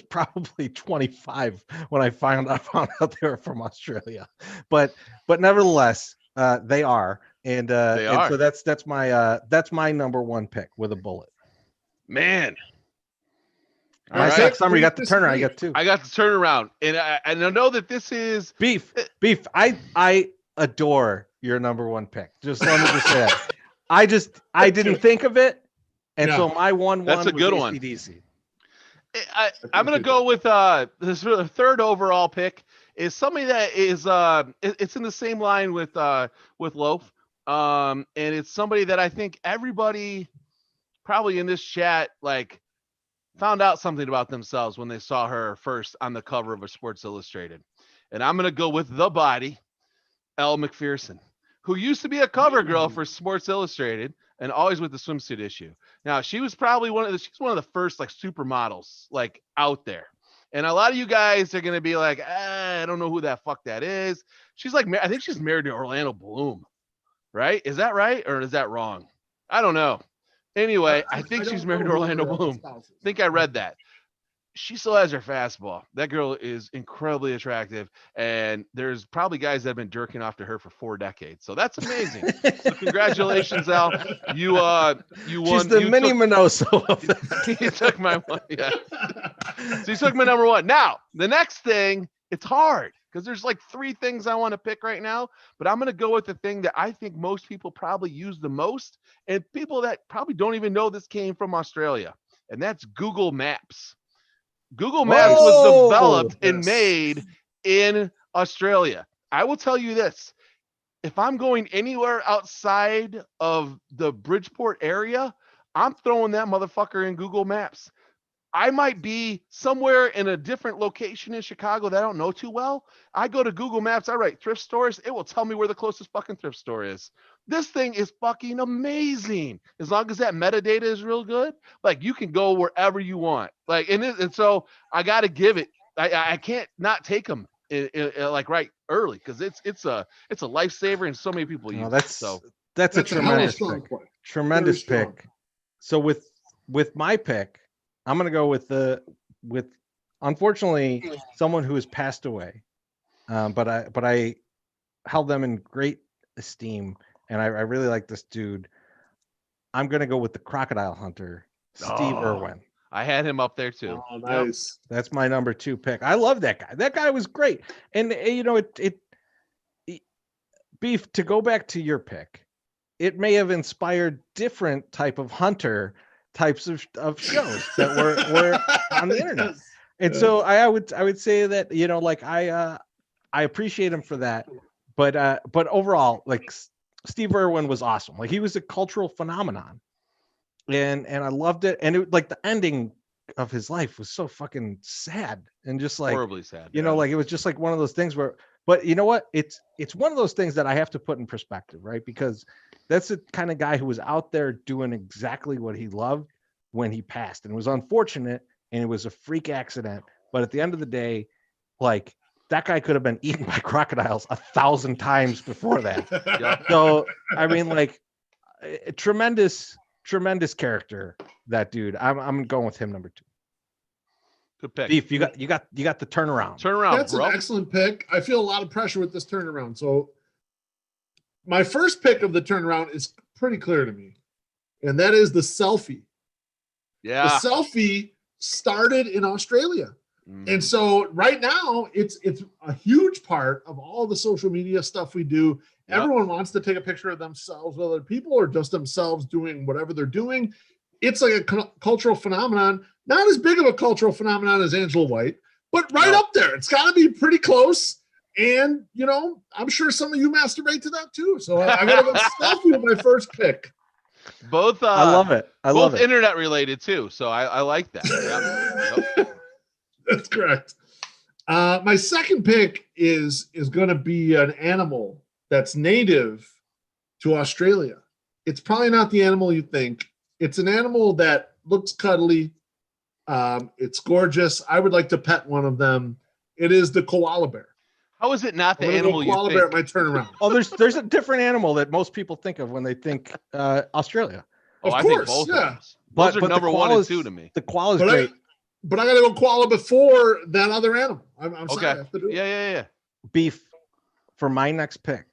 probably 25 when I found out they were from Australia. But nevertheless, they are. And so that's my #1 pick with a bullet. Man. My Sock Summer, you got the turnaround. I got 2. I got the turnaround, and I know that this is Beef. I adore your #1 pick. Just let me just say that. I didn't think of it, and so my 1-1. That's a good one. AC/DC. I'm gonna go with this third overall pick is somebody that is it's in the same line with Loaf. And it's somebody that I think everybody probably in this chat like found out something about themselves when they saw her first on the cover of a Sports Illustrated. And I'm going to go with the body, Elle Macpherson, who used to be a cover girl for Sports Illustrated and always with the swimsuit issue. Now, she was probably she's one of the first like supermodels like out there. And a lot of you guys are going to be like, I don't know who that fuck that is. She's like, I think she's married to Orlando Bloom. Right? Is that right? Or is that wrong? I don't know. Anyway, I think she's married to Orlando Bloom. I think I read that. She still has her fastball. That girl is incredibly attractive. And there's probably guys that have been jerking off to her for 4 decades. So that's amazing. So congratulations, Al. You won. She's the mini Minoso of that. You took my one. Yeah. So you took my #1. Now, the next thing, it's hard. Because there's like 3 things I want to pick right now, but I'm going to go with the thing that I think most people probably use the most and people that probably don't even know this came from Australia, and that's Google Maps. Google Maps was developed and made in Australia. I will tell you this. If I'm going anywhere outside of the Bridgeport area, I'm throwing that motherfucker in Google Maps. I might be somewhere in a different location in Chicago that I don't know too well. I go to Google Maps, I write thrift stores, it will tell me where the closest fucking thrift store is. This thing is fucking amazing. As long as that metadata is real good, like you can go wherever you want. Like, and so I got to give it. I can't not take them like right early because it's a lifesaver and so many people use it. So that's a tremendous pick. Tremendous pick. So with my pick, I'm gonna go with unfortunately someone who has passed away, but I held them in great esteem, and I really like this dude. I'm gonna go with the crocodile hunter, Steve Irwin. I had him up there too. Oh, nice. Yep. That's my number 2 pick. I love that guy. That guy was great. And you know, it Beef, to go back to your pick, it may have inspired different type of hunter types of shows that were on the internet. And so I would say that, you know, like I appreciate him for that, but overall, like Steve Irwin was awesome. Like he was a cultural phenomenon, and I loved it. And it, like the ending of his life was so fucking sad and just like horribly sad. You know, like it was just like one of those things where. But you know what? It's one of those things that I have to put in perspective, right? Because that's the kind of guy who was out there doing exactly what he loved when he passed, and it was unfortunate, and it was a freak accident. But at the end of the day, like that guy could have been eaten by crocodiles 1,000 times before that. Yeah. So I mean, like, a tremendous character, that dude. I'm going with him, number 2. Good pick. Beef, you got the turnaround. That's bro. An excellent pick. I feel a lot of pressure with this turnaround. So my first pick of the turnaround is pretty clear to me, and that is the selfie. Yeah. The selfie started in Australia. And so right now it's a huge part of all the social media stuff we do. Yep. Everyone wants to take a picture of themselves with other people or just themselves doing whatever they're doing. It's like a cultural phenomenon, not as big of a cultural phenomenon as Angela White, but right up there. It's got to be pretty close. And, you know, I'm sure some of you masturbate to that too. So I got to go selfie with my first pick. Both, I love it. Both internet related too. So I like that. Yep. That's correct. My second pick is going to be an animal that's native to Australia. It's probably not the animal you think. It's an animal that looks cuddly. It's gorgeous. I would like to pet one of them. It is the koala bear. How is it not the animal you koala think? Bear at my turnaround. Oh, there's a different animal that most people think of when they think Australia. Oh, of course, course, yeah. Those are number 1 and 2 to me. The koala's great. But I got to go koala before that other animal. I'm okay. sorry. I have to do it. Yeah. Beef, for my next pick,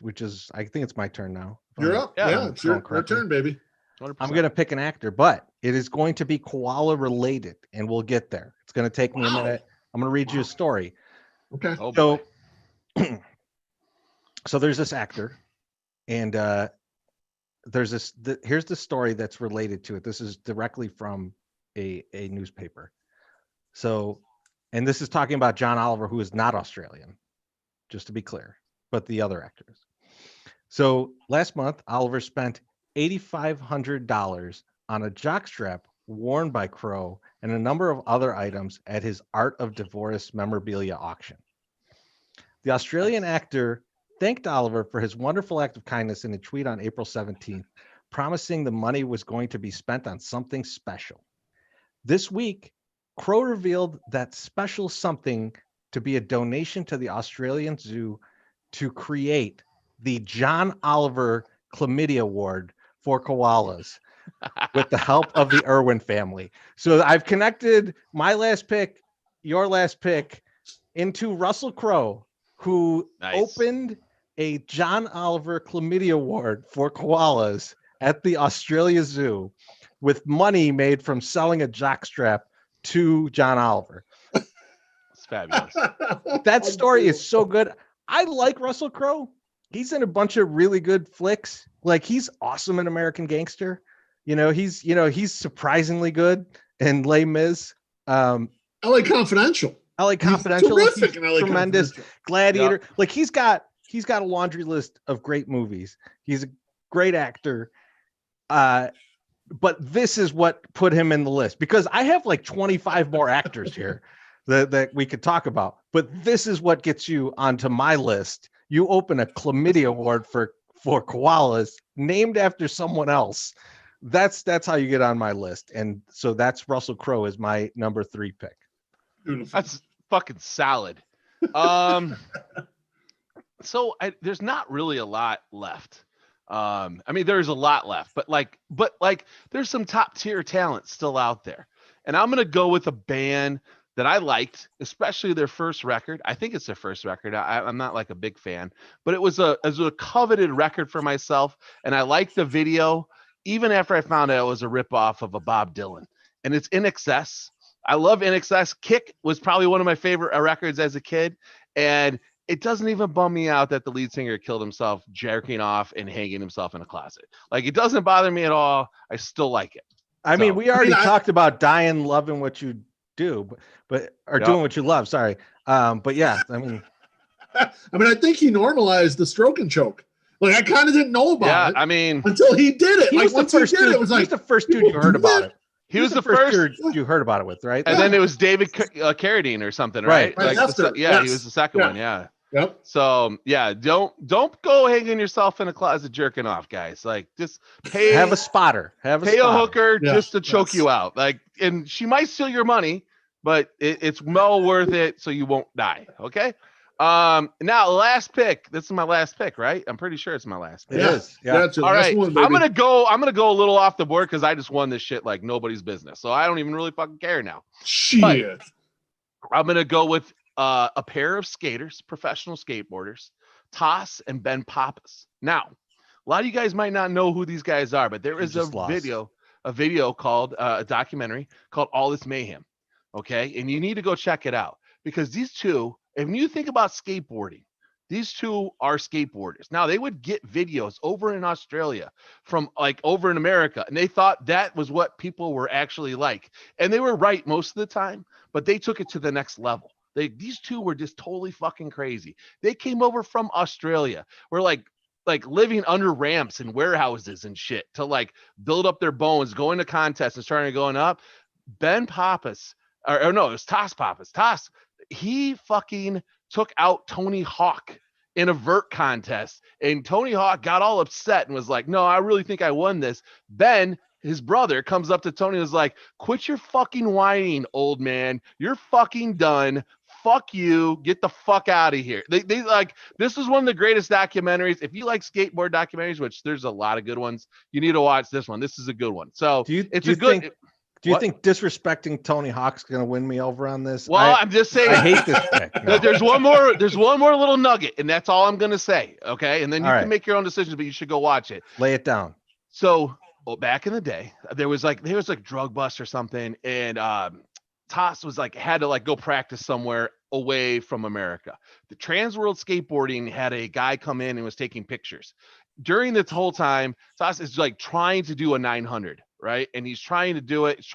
which is, I think it's my turn now. You're up. Yeah, it's your turn, baby. 100%. I'm going to pick an actor, but it is going to be koala related, and we'll get there. It's going to take me a minute. I'm going to read you a story. Okay. Oh, so there's this actor, and there's this. Here's the story that's related to it. This is directly from a newspaper. So, and this is talking about John Oliver, who is not Australian, just to be clear, but the other actors. So last month, Oliver spent $8,500 on a jockstrap worn by Crow and a number of other items at his Art of Divorce memorabilia auction. The Australian actor thanked Oliver for his wonderful act of kindness in a tweet on April 17th, promising the money was going to be spent on something special. This week, Crow revealed that special something to be a donation to the Australian Zoo to create the John Oliver Chlamydia Award for koalas with the help of the Irwin family. So I've connected my last pick, your last pick, into Russell Crowe, who opened a John Oliver Chlamydia Award for koalas at the Australia Zoo with money made from selling a jockstrap to John Oliver. It's fabulous. That story is so good. I like Russell Crowe. He's in a bunch of really good flicks. Like, he's awesome in American Gangster. He's surprisingly good in Les Mis. LA Confidential. LA Confidential. He's terrific in LA tremendous. Confidential. Gladiator. Yep. Like, he's got a laundry list of great movies. He's a great actor. but this is what put him in the list, because I have like 25 more actors here that we could talk about, but this is what gets you onto my list. You open a chlamydia award for koalas named after someone else. That's how you get on my list. And so that's Russell Crowe is my number 3 pick. Beautiful. That's fucking solid. So there's not really a lot left. I mean, there's a lot left, but there's some top tier talent still out there. And I'm going to go with a band that I liked, especially their first record. I think it's their first record. I'm not like a big fan, but it was a coveted record for myself. And I liked the video, even after I found out it was a ripoff of a Bob Dylan. And it's In Excess. I love In Excess. Kick was probably one of my favorite records as a kid. And it doesn't even bum me out that the lead singer killed himself jerking off and hanging himself in a closet. Like, it doesn't bother me at all. I still like it. I mean, we already talked about dying, loving what you do, but doing what you love. Sorry. But yeah, I mean, I think he normalized the stroke and choke. Like, I kind of didn't know about it. I mean, until he did it. He was the first dude. It was like the first dude you heard about it. He was the first dude you heard about it with, right? And then it was David Carradine or something, right? Right. Like, he was the second one. Yeah. Yep. So yeah, don't go hanging yourself in a closet jerking off, guys. Like, just have a spotter, a hooker just to choke you out. Like, and she might steal your money, but it's well worth it, so you won't die. Okay. Now last pick. This is my last pick, right? I'm pretty sure it's my last pick. It is. Yeah. All right. I'm gonna go a little off the board because I just won this shit like nobody's business. So I don't even really fucking care now. Shit. But I'm gonna go with a pair of skaters, professional skateboarders, Toss and Ben Pappas. Now, a lot of you guys might not know who these guys are, but there is a video called a documentary called All This Mayhem. Okay, and you need to go check it out, because these two, if you think about skateboarding, these two are skateboarders. Now, they would get videos over in Australia from like over in America, and they thought that was what people were actually like. And they were right most of the time, but they took it to the next level. These two were just totally fucking crazy. They came over from Australia. We're like living under ramps and warehouses and shit to like build up their bones, going to contests and starting going up. Ben Pappas, or no, it was Toss Pappas. Toss, he fucking took out Tony Hawk in a vert contest, and Tony Hawk got all upset and was like, no, I really think I won this. Ben, his brother, comes up to Tony and was like, quit your fucking whining, old man. You're fucking done. Fuck you. Get the fuck out of here. They like, this is one of the greatest documentaries. If you like skateboard documentaries, which there's a lot of good ones, you need to watch this one. This is a good one. So do you think disrespecting Tony Hawk's going to win me over on this? Well, I'm just saying. I hate this pick. No. There's one more little nugget, and that's all I'm going to say. Okay. And then you can make your own decisions, but you should go watch it. Lay it down. So back in the day, there was like drug bust or something. And, Toss was like, had to like go practice somewhere away from America. The Trans World Skateboarding had a guy come in and was taking pictures. During this whole time, Toss is like trying to do a 900, right? And he's trying to do it,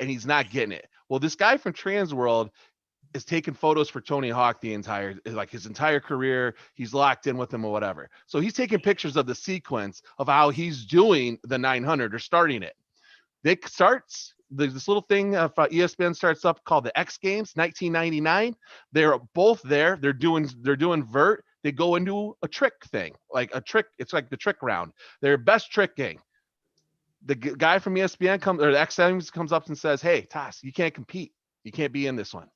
and he's not getting it. Well, this guy from Trans World is taking photos for Tony Hawk his entire career. He's locked in with him or whatever. So he's taking pictures of the sequence of how he's doing the 900 or starting it. This little thing ESPN starts up called the X Games 1999. They're both there. They're doing vert. They go into a trick thing, like a trick. It's like the trick round. Their best trick game. The guy from ESPN the X Games comes up and says, "Hey, Toss, you can't compete. You can't be in this one."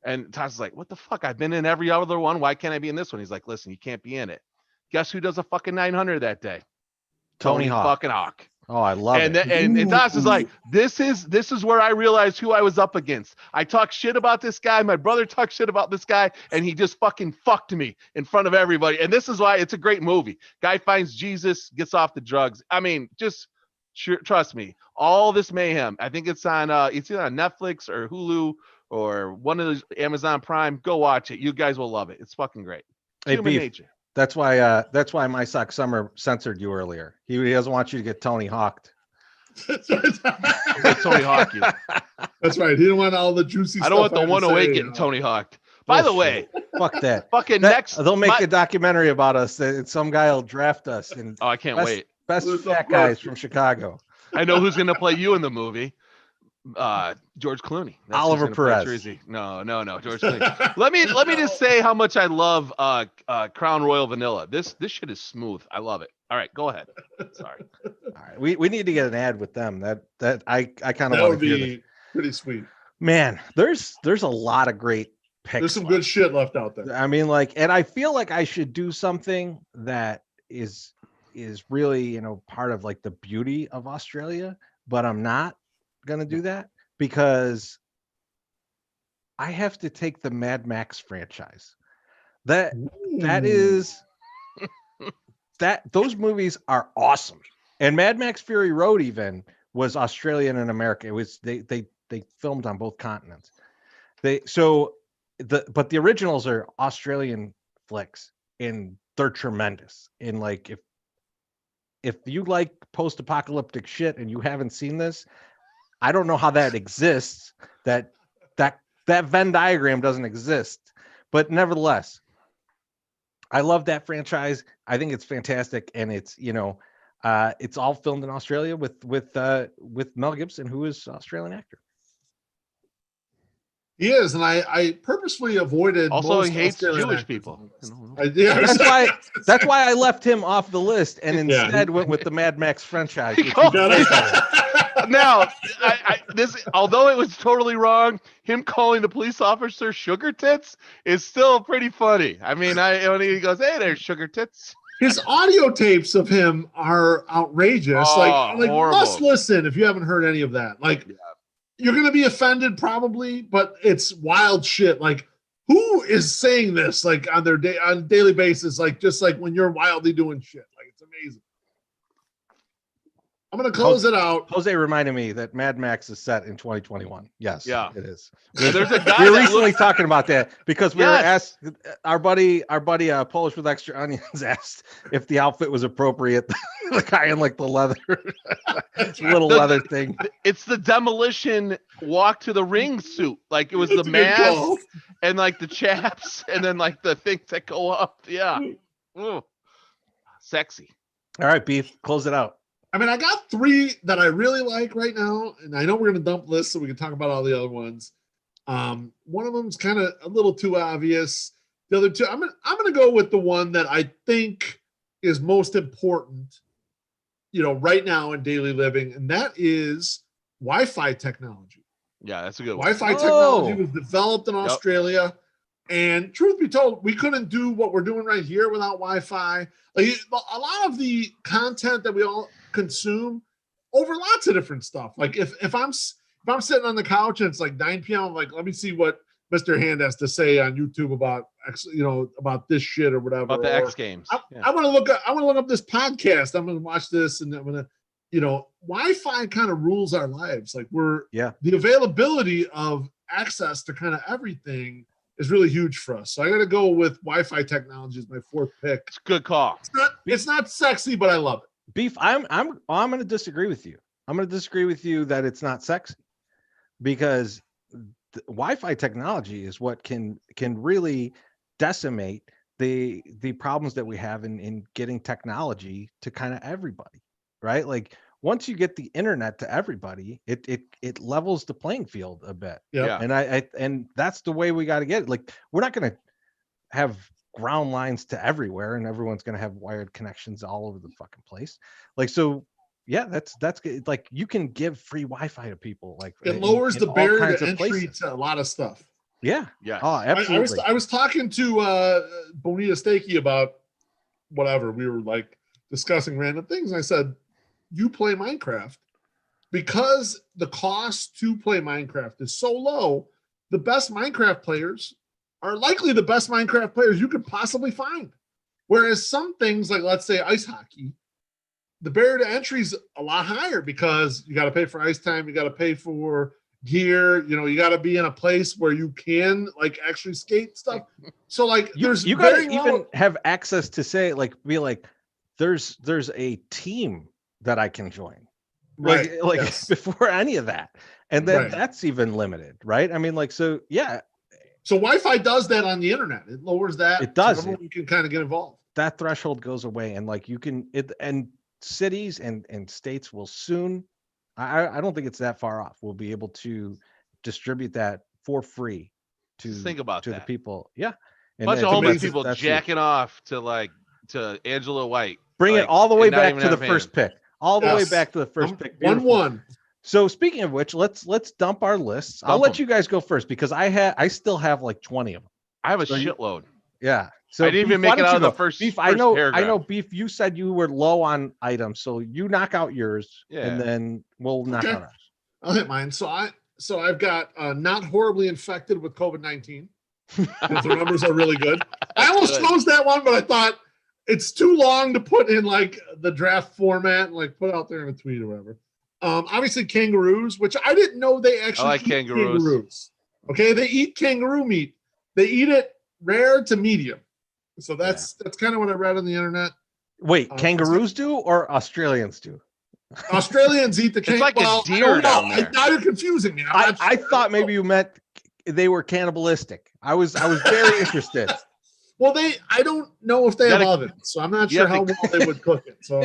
And Toss is like, "What the fuck? I've been in every other one. Why can't I be in this one?" He's like, "Listen, you can't be in it." Guess who does a fucking 900 that day? Tony Hawk. Fucking Hawk. Oh, I love it. And Toss is like, this is where I realized who I was up against. I talked shit about this guy. My brother talked shit about this guy, and he just fucking fucked me in front of everybody. And this is why it's a great movie. Guy finds Jesus, gets off the drugs. I mean, just trust me. All This Mayhem. I think it's on it's either on Netflix or Hulu or one of those Amazon Prime. Go watch it. You guys will love it. It's fucking great. Hey, Human nature. That's why my Sox Summer censored you earlier. He doesn't want you to get Tony Hawked. Tony Hawk you. That's right. He didn't want all the juicy stuff. I don't want the 108 getting Tony Hawked. By the way, fuck that. Fucking next. They'll make a documentary about us. Some guy will draft us. And I can't wait. Best fat guys from Chicago. I know who's gonna play you in the movie. George Clooney. That's who's Oliver gonna play Perez. Tracy. No, George Clooney. Let me just say how much I love Crown Royal Vanilla. This shit is smooth. I love it. All right, go ahead. Sorry. All right, we need to get an ad with them. That I kind of That want would to hear be that. pretty sweet. Man, there's a lot of great picks. There's some good shit left out there. I mean, like, and I feel like I should do something that is really, you know, part of like the beauty of Australia, but I'm not gonna do that because I have to take the Mad Max franchise. That is that those movies are awesome. And Mad Max Fury Road even was Australian and American. It was they filmed on both continents. But the originals are Australian flicks and they're tremendous. And like if you like post-apocalyptic shit and you haven't seen this, I don't know how that exists. That Venn diagram doesn't exist. But nevertheless, I love that franchise. I think it's fantastic, and it's, you know, it's all filmed in Australia with Mel Gibson, who is an Australian actor. He is, and I purposefully avoided. Also, most he hates Australian Jewish actors. people. That's why I left him off the list and instead went with the Mad Max franchise. Which Now, although it was totally wrong, him calling the police officer sugar tits is still pretty funny. I mean, when he goes, "Hey there, sugar tits." His audio tapes of him are outrageous. Like must listen if you haven't heard any of that. Like, you're gonna be offended probably, but it's wild shit. Like, who is saying this like on daily basis? Like, just like when you're wildly doing shit. Like, it's amazing. I'm going to close it out. Jose reminded me that Mad Max is set in 2021. Yes, yeah, it is. There's a guy we were recently talking about that because we were asked, our buddy Polish with Extra Onions asked if the outfit was appropriate. The guy in like the leather, leather thing. It's the Demolition walk to the ring suit. Like, it was the mask and like the chaps and then like the things that go up. Yeah. Ooh. Sexy. All right, Beef, close it out. I mean, I got three that I really like right now, and I know we're going to dump lists so we can talk about all the other ones. One of them is kind of a little too obvious. The other two, I'm going to go with the one that I think is most important, you know, right now in daily living, and that is Wi-Fi technology. Yeah, that's a good one. Wi-Fi technology was developed in Australia, and truth be told, we couldn't do what we're doing right here without Wi-Fi. Like, a lot of the content that we all consume over lots of different stuff. Like, if I'm sitting on the couch and it's like 9 p.m., I'm like, let me see what Mr. Hand has to say on YouTube about about this shit or whatever. About the X Games. I want to look up this podcast. I'm going to watch this, and I'm going to, you know, Wi-Fi kind of rules our lives. Like, the availability of access to kind of everything is really huge for us. So I got to go with Wi-Fi technology as my fourth pick. It's a good call. It's not sexy, but I love it. Beef, I'm going to disagree with you. I'm going to disagree with you that it's not sexy, because Wi-Fi technology is what can really decimate the problems that we have in getting technology to kind of everybody, right? Like, once you get the internet to everybody, it levels the playing field a bit. Yeah. And that's the way we got to get it. Like, we're not going to have ground lines to everywhere and everyone's going to have wired connections all over the fucking place. Like, so yeah, that's good. Like, you can give free Wi-Fi to people. Like, it lowers the barrier to entry to a lot of stuff. Yeah. Yeah. Oh, absolutely. I was talking to Bonita Stakey about whatever. We were like discussing random things. And I said, you play Minecraft, because the cost to play Minecraft is so low. The best Minecraft players are likely the best Minecraft players you could possibly find. Whereas some things, like, let's say ice hockey, the barrier to entry is a lot higher because you got to pay for ice time. You got to pay for gear. You know, you got to be in a place where you can like actually skate stuff. So like, you got to even have access to say, like, be like, there's a team that I can join, like before any of that. And then that's even limited, right? I mean, like, so yeah. So Wi-Fi does that on the internet. It lowers that. It does. So you can kind of get involved. That threshold goes away, and like, you can, and cities and states will soon I don't think it's that far off. We'll be able to distribute that for free to Just think about the that. people. Yeah. And Bunch I of think homeless amazing. people that's jacking huge. off to Angela White. Bring it like, all the way and not back even to the have first fans. pick. All the way Yes. back to the first pick. 1-1. So speaking of which, let's dump our lists. I'll Dump let 'em. you guys go first because I still have like 20 of them. I have a So you- shitload. Yeah. So I didn't even Beef, why make it don't out you of the go? first Beef, first paragraph. I know, Beef, you said you were low on items, so you knock out yours and Yeah. then we'll knock Okay. out ours. I'll hit mine. So I've got not horribly infected with COVID-19. If the numbers are really good. I almost good. chose that one, but I thought it's too long to put in like the draft format and like put out there in a tweet or whatever. Obviously kangaroos, which I didn't know they actually like eat kangaroos. Okay, they eat kangaroo meat. They eat it rare to medium. So that's kind of what I read on the internet. Wait, kangaroos do or Australians do? Australians eat the kangaroo. like a deer down there. Now you're confusing me. I thought maybe you meant they were cannibalistic. I was very interested. Well, I don't know if they have gotta- ovens, so I'm not you sure have how to- well they would cook it. So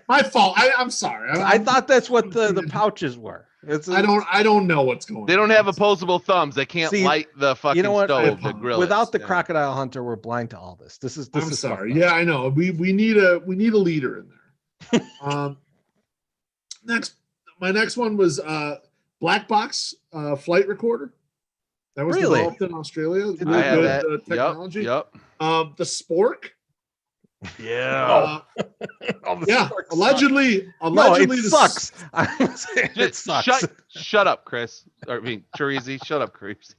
my fault. I'm sorry. I thought that's what the pouches were. I don't know what's going on. They don't have opposable thumbs. They can't See, light the fucking you know what? stove to grill Without it. the crocodile hunter, we're blind to all this. This is I'm sorry. Yeah, I know. We need a leader in there. My next one was black box flight recorder. That was Really? developed in Australia. Really I have good that. technology. Yep. The spork. Yeah. Yeah. Allegedly, No, it the sucks. It sucks. Shut up, Chris. I mean, Terezi. Shut up, Chris.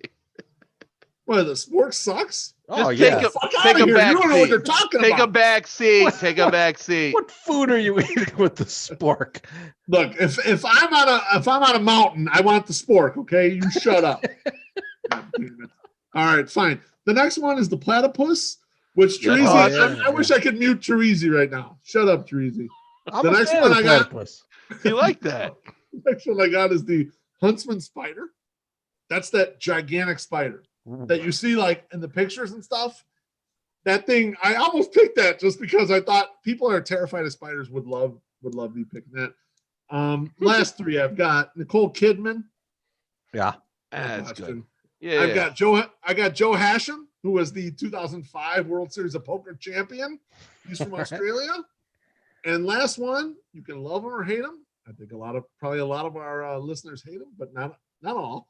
Well, the spork sucks. Oh Just yeah. take a back You don't know what seat. you're talking Take a about. back seat. Take a back seat. What food are you eating with the spork? Look, if I'm on a mountain, I want the spork. Okay, you shut up. God damn it. All right, fine. The next one is the platypus, which Yeah. Terezi. Oh, I wish I could mute Terezi right now. Shut up, Terezi. I'm The a next fan one of I got- platypus. You like that? The next one I got is the huntsman spider. That's that gigantic spider that you see like in the pictures and stuff. That thing, I almost picked that just because I thought people are terrified of spiders would love me picking that. Last three I've got Nicole Kidman. Yeah. That's Boston. good. Yeah. I got Joe Hashem, who was the 2005 World Series of Poker champion. He's from Australia. And last one, you can love him or hate him. I think probably a lot of our listeners hate him, but not all.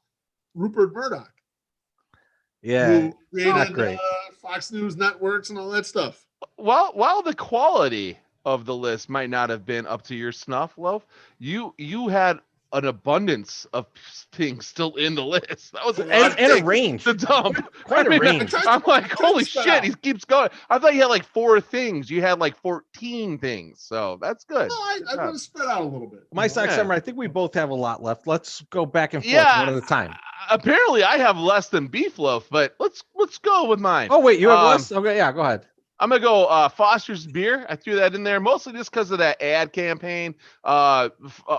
Rupert Murdoch, Yeah. who created not great. Fox News networks and all that stuff. While the quality of the list might not have been up to your snuff, Loaf, you had an abundance of things still in the list. That was And a range. to dump. Quite a range. I'm like, holy spread shit, out. he keeps going. I thought you had like 4 things. You had like 14 things. So that's good. No, I want to spread out a little bit. My Sox Yeah. Summer, I think we both have a lot left. Let's go back and forth Yeah. one at a time. Apparently, I have less than Beef Loaf, but let's go with mine. Oh, wait, you have less? Okay, yeah, go ahead. I'm gonna go Foster's beer. I threw that in there mostly just because of that ad campaign.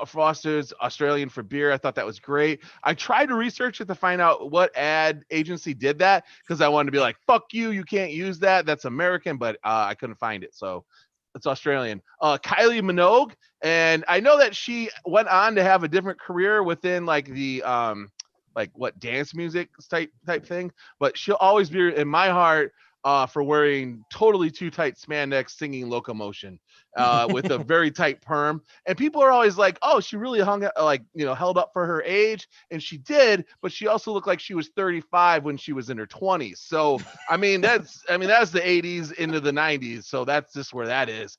Foster's Australian for beer. I thought that was great. I tried to research it to find out what ad agency did that because I wanted to be like, "Fuck you, you can't use that. That's American," but I couldn't find it, so it's Australian. Kylie Minogue, and I know that she went on to have a different career within like the dance music type thing, but she'll always be in my heart. For wearing totally too tight spandex, singing Locomotion with a very tight perm. And people are always like, oh, she really held up for her age. And she did, but she also looked like she was 35 when she was in her 20s. So, that's the 80s into the 90s. So that's just where that is.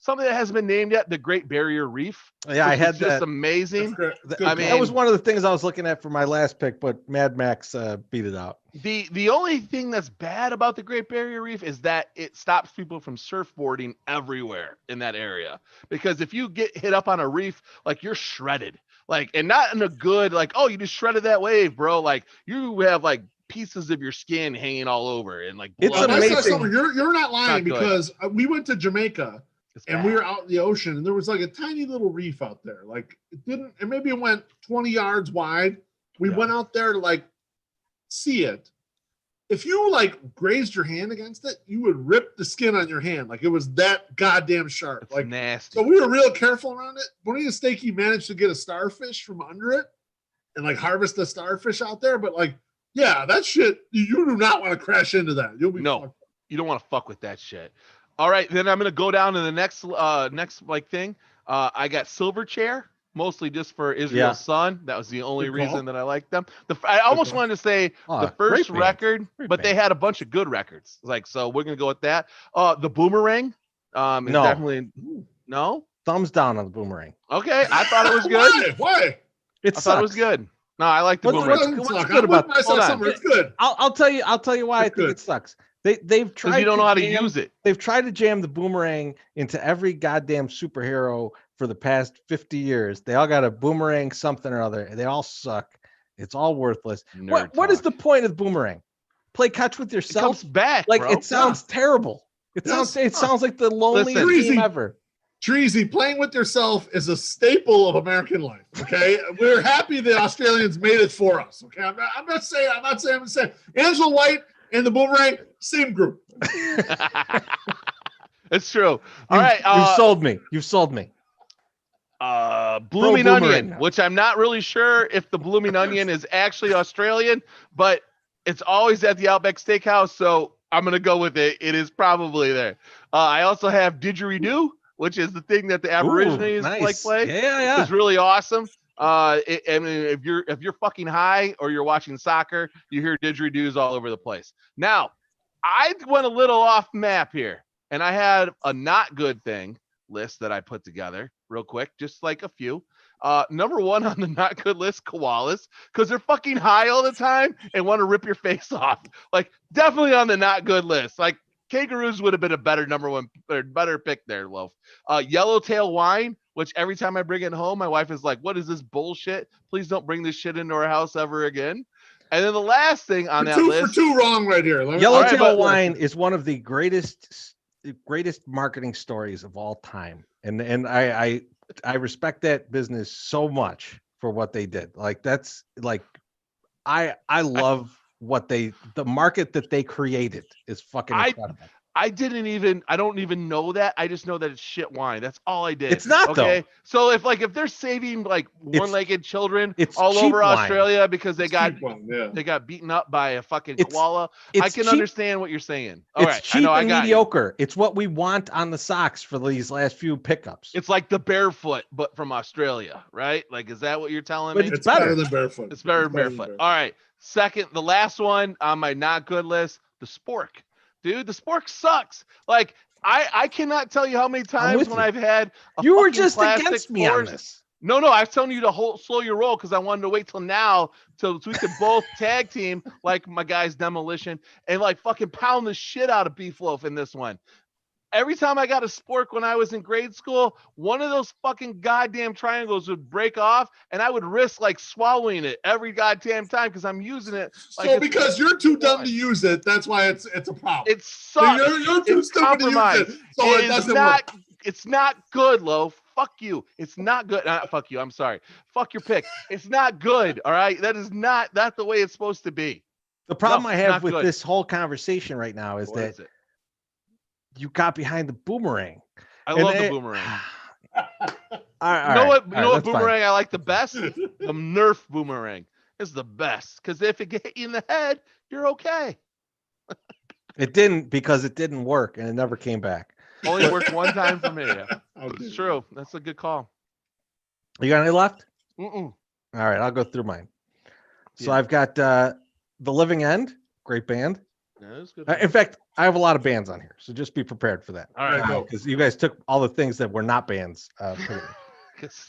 Something that hasn't been named yet, the Great Barrier Reef. Yeah, I had just that. amazing. That was one of the things I was looking at for my last pick, but Mad Max beat it out. The only thing that's bad about the Great Barrier Reef is that it stops people from surfboarding everywhere in that area. Because if you get hit up on a reef, like you're shredded, and not in a good, oh, you just shredded that wave, bro. Like you have pieces of your skin hanging all over and It's blood. amazing. You're not lying Not good. because we went to Jamaica. It's And bad. we were out in the ocean, and there was a tiny little reef out there. Maybe it went 20 yards wide. We went out there to see it, if you like grazed your hand against it, you would rip the skin on your hand. Like it was that goddamn sharp. It's like nasty. So we were real careful around it. Bonita Stakey managed to get a starfish from under it and like harvest the starfish out there. But like, yeah, that shit, you do not want to crash into that. You'll be fucked. You don't want to fuck with that shit. All right, then I'm gonna go down to the next like thing. I got Silverchair, mostly just for Israel's son. That was the only reason that I liked them. I almost wanted to say the first record, but they had a bunch of good records. Like, so we're gonna go with that. The Boomerang. Is definitely no. Thumbs down on the Boomerang. Okay, I thought it was good. Why? I thought it was good. No, I like the Boomerang. What's good about it? It's good. I'll tell you why I think it sucks. They've tried. You don't know how to use it. They've tried to jam the Boomerang into every goddamn superhero for the past 50 years. They all got a Boomerang something or other. They all suck. It's all worthless. What is the point of the Boomerang? Play catch with yourself. It comes back. Like, bro. It sounds terrible. It sounds like the loneliest game ever. Treasy, playing with yourself is a staple of American life. Okay, we're happy the Australians made it for us. Okay, I'm not saying. Angela White and the Boomerang, same group. It's true. All right, You've sold me. Blooming Onion, which I'm not really sure if the Blooming Onion is actually Australian, but it's always at the Outback Steakhouse, so I'm gonna go with it. It is probably there. I also have Didgeridoo, which is the thing that the Aborigines like play. Yeah. It's really awesome. I mean, if you're fucking high or you're watching soccer, you hear didgeridoos all over the place. Now, I went a little off map here, and I had a not good thing list that I put together real quick, just like a few. Number one on the not good list, koalas, because they're fucking high all the time and want to rip your face off. Like, definitely on the not good list. Like, kangaroos would have been a better number one, or better pick there, Loaf. Yellowtail wine, which every time I bring it home, my wife is like, "What is this bullshit? Please don't bring this shit into our house ever again." And then the last thing on that list, for two wrong right here. Yellowtail wine is one of the greatest marketing stories of all time, and I respect that business so much for what they did. Like, that's like, I love what the market that they created is fucking incredible. I don't even know that. I just know that it's shit wine. That's all I did. It's not though. So if they're saving like one-legged children it's all over wine. Australia because they got beaten up by a fucking koala, I can understand what you're saying. All right, cheap and mediocre. It's what we want on the Sox for these last few pickups. It's like the Barefoot, but from Australia, right? Like, is that what you're telling me? It's better than Barefoot. It's better than Barefoot. All right. Second, the last one on my not good list, the spork. Dude, the spork sucks. Like, I cannot tell you how many times when I've had you were just against me on this. No, I was telling you to slow your roll because I wanted to wait till now so we could both tag team like my guy's Demolition and like fucking pound the shit out of Beef Loaf in this one. Every time I got a spork when I was in grade school, one of those fucking goddamn triangles would break off, and I would risk like swallowing it every goddamn time because I'm using it. Like, so because you're too dumb to use it, that's why it's a problem. It sucks. So you're too stupid to use it, so it doesn't work. It's not good, Loaf. Fuck you. It's not good. Fuck you. I'm sorry. Fuck your pick. It's not good. All right. That is not the way it's supposed to be. The problem I have with this whole conversation right now is that you got behind the Boomerang. I love the Boomerang. You know what Boomerang I like the best? The Nerf Boomerang is the best because if it hit you in the head, you're okay. It didn't, because it didn't work and it never came back. Only worked one time for me. Yeah. It's true. That's a good call. You got any left? Mm-mm. All right, I'll go through mine. So I've got The Living End, great band. Yeah, that's good. In fact, I have a lot of bands on here, so just be prepared for that. All right, because you guys took all the things that were not bands.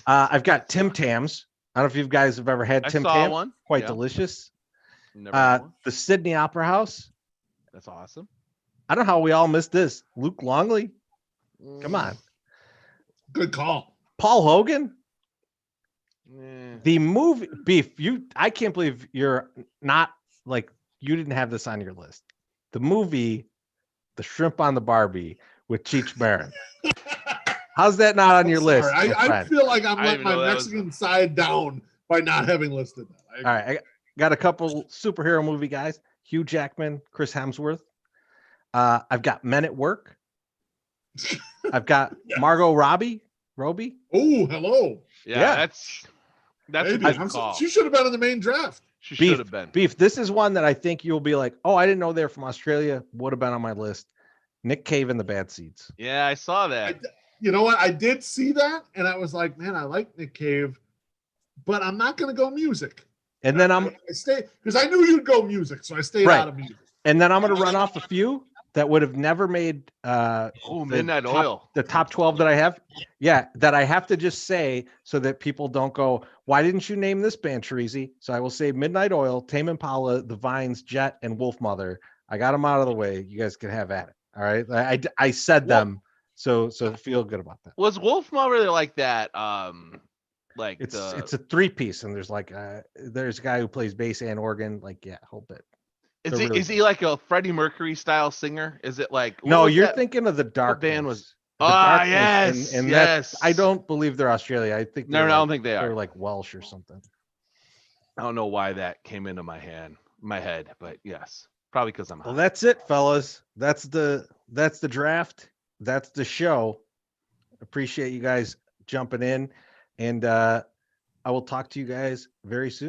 I've got Tim Tams. I don't know if you guys have ever had Tim Tams. One. Quite delicious. The Sydney Opera House. That's awesome. I don't know how we all missed this. Luke Longley. Come on. Good call. Paul Hogan. The movie Beef. I can't believe you're not like you didn't have this on your list. The movie, The Shrimp on the Barbie with Cheech Marin. How's that not on your list? I feel like I'm letting my Mexican side down by not having listed that. All right, I got a couple superhero movie guys. Hugh Jackman, Chris Hemsworth. I've got Men at Work. I've got Margot Robbie. Robbie. Oh, hello. Yeah, that's a Maybe. good call. She should have been in the main draft. She should have been. Beef. This is one that I think you'll be like, oh, I didn't know they're from Australia. Would have been on my list. Nick Cave and the Bad Seeds. Yeah, I saw that. You know what? I did see that, and I was like, man, I like Nick Cave, but I'm not going to go music. And then I stay because I knew you'd go music, so I stayed out of music. And then I'm going to run off a few that would have never made Midnight Oil. The top 12 that I have. Yeah, that I have to just say so that people don't go, why didn't you name this band, Teresi? So I will say Midnight Oil, Tame Impala, The Vines, Jet, and Wolf Mother. I got them out of the way. You guys can have at it. All right. I said them. So feel good about that. Was Wolf Mother like that? Like it's a 3-piece, and there's like there's a guy who plays bass and organ. Like, yeah, whole bit. Is he like a Freddie Mercury style singer? Is it like no? You're thinking of the Dark band was. Yes, and yes. I don't believe they're Australia. I think I don't think they are. They're like Welsh or something. I don't know why that came into my head, but yes, probably because I'm. Well, that's it, fellas. That's the draft. That's the show. Appreciate you guys jumping in, and I will talk to you guys very soon.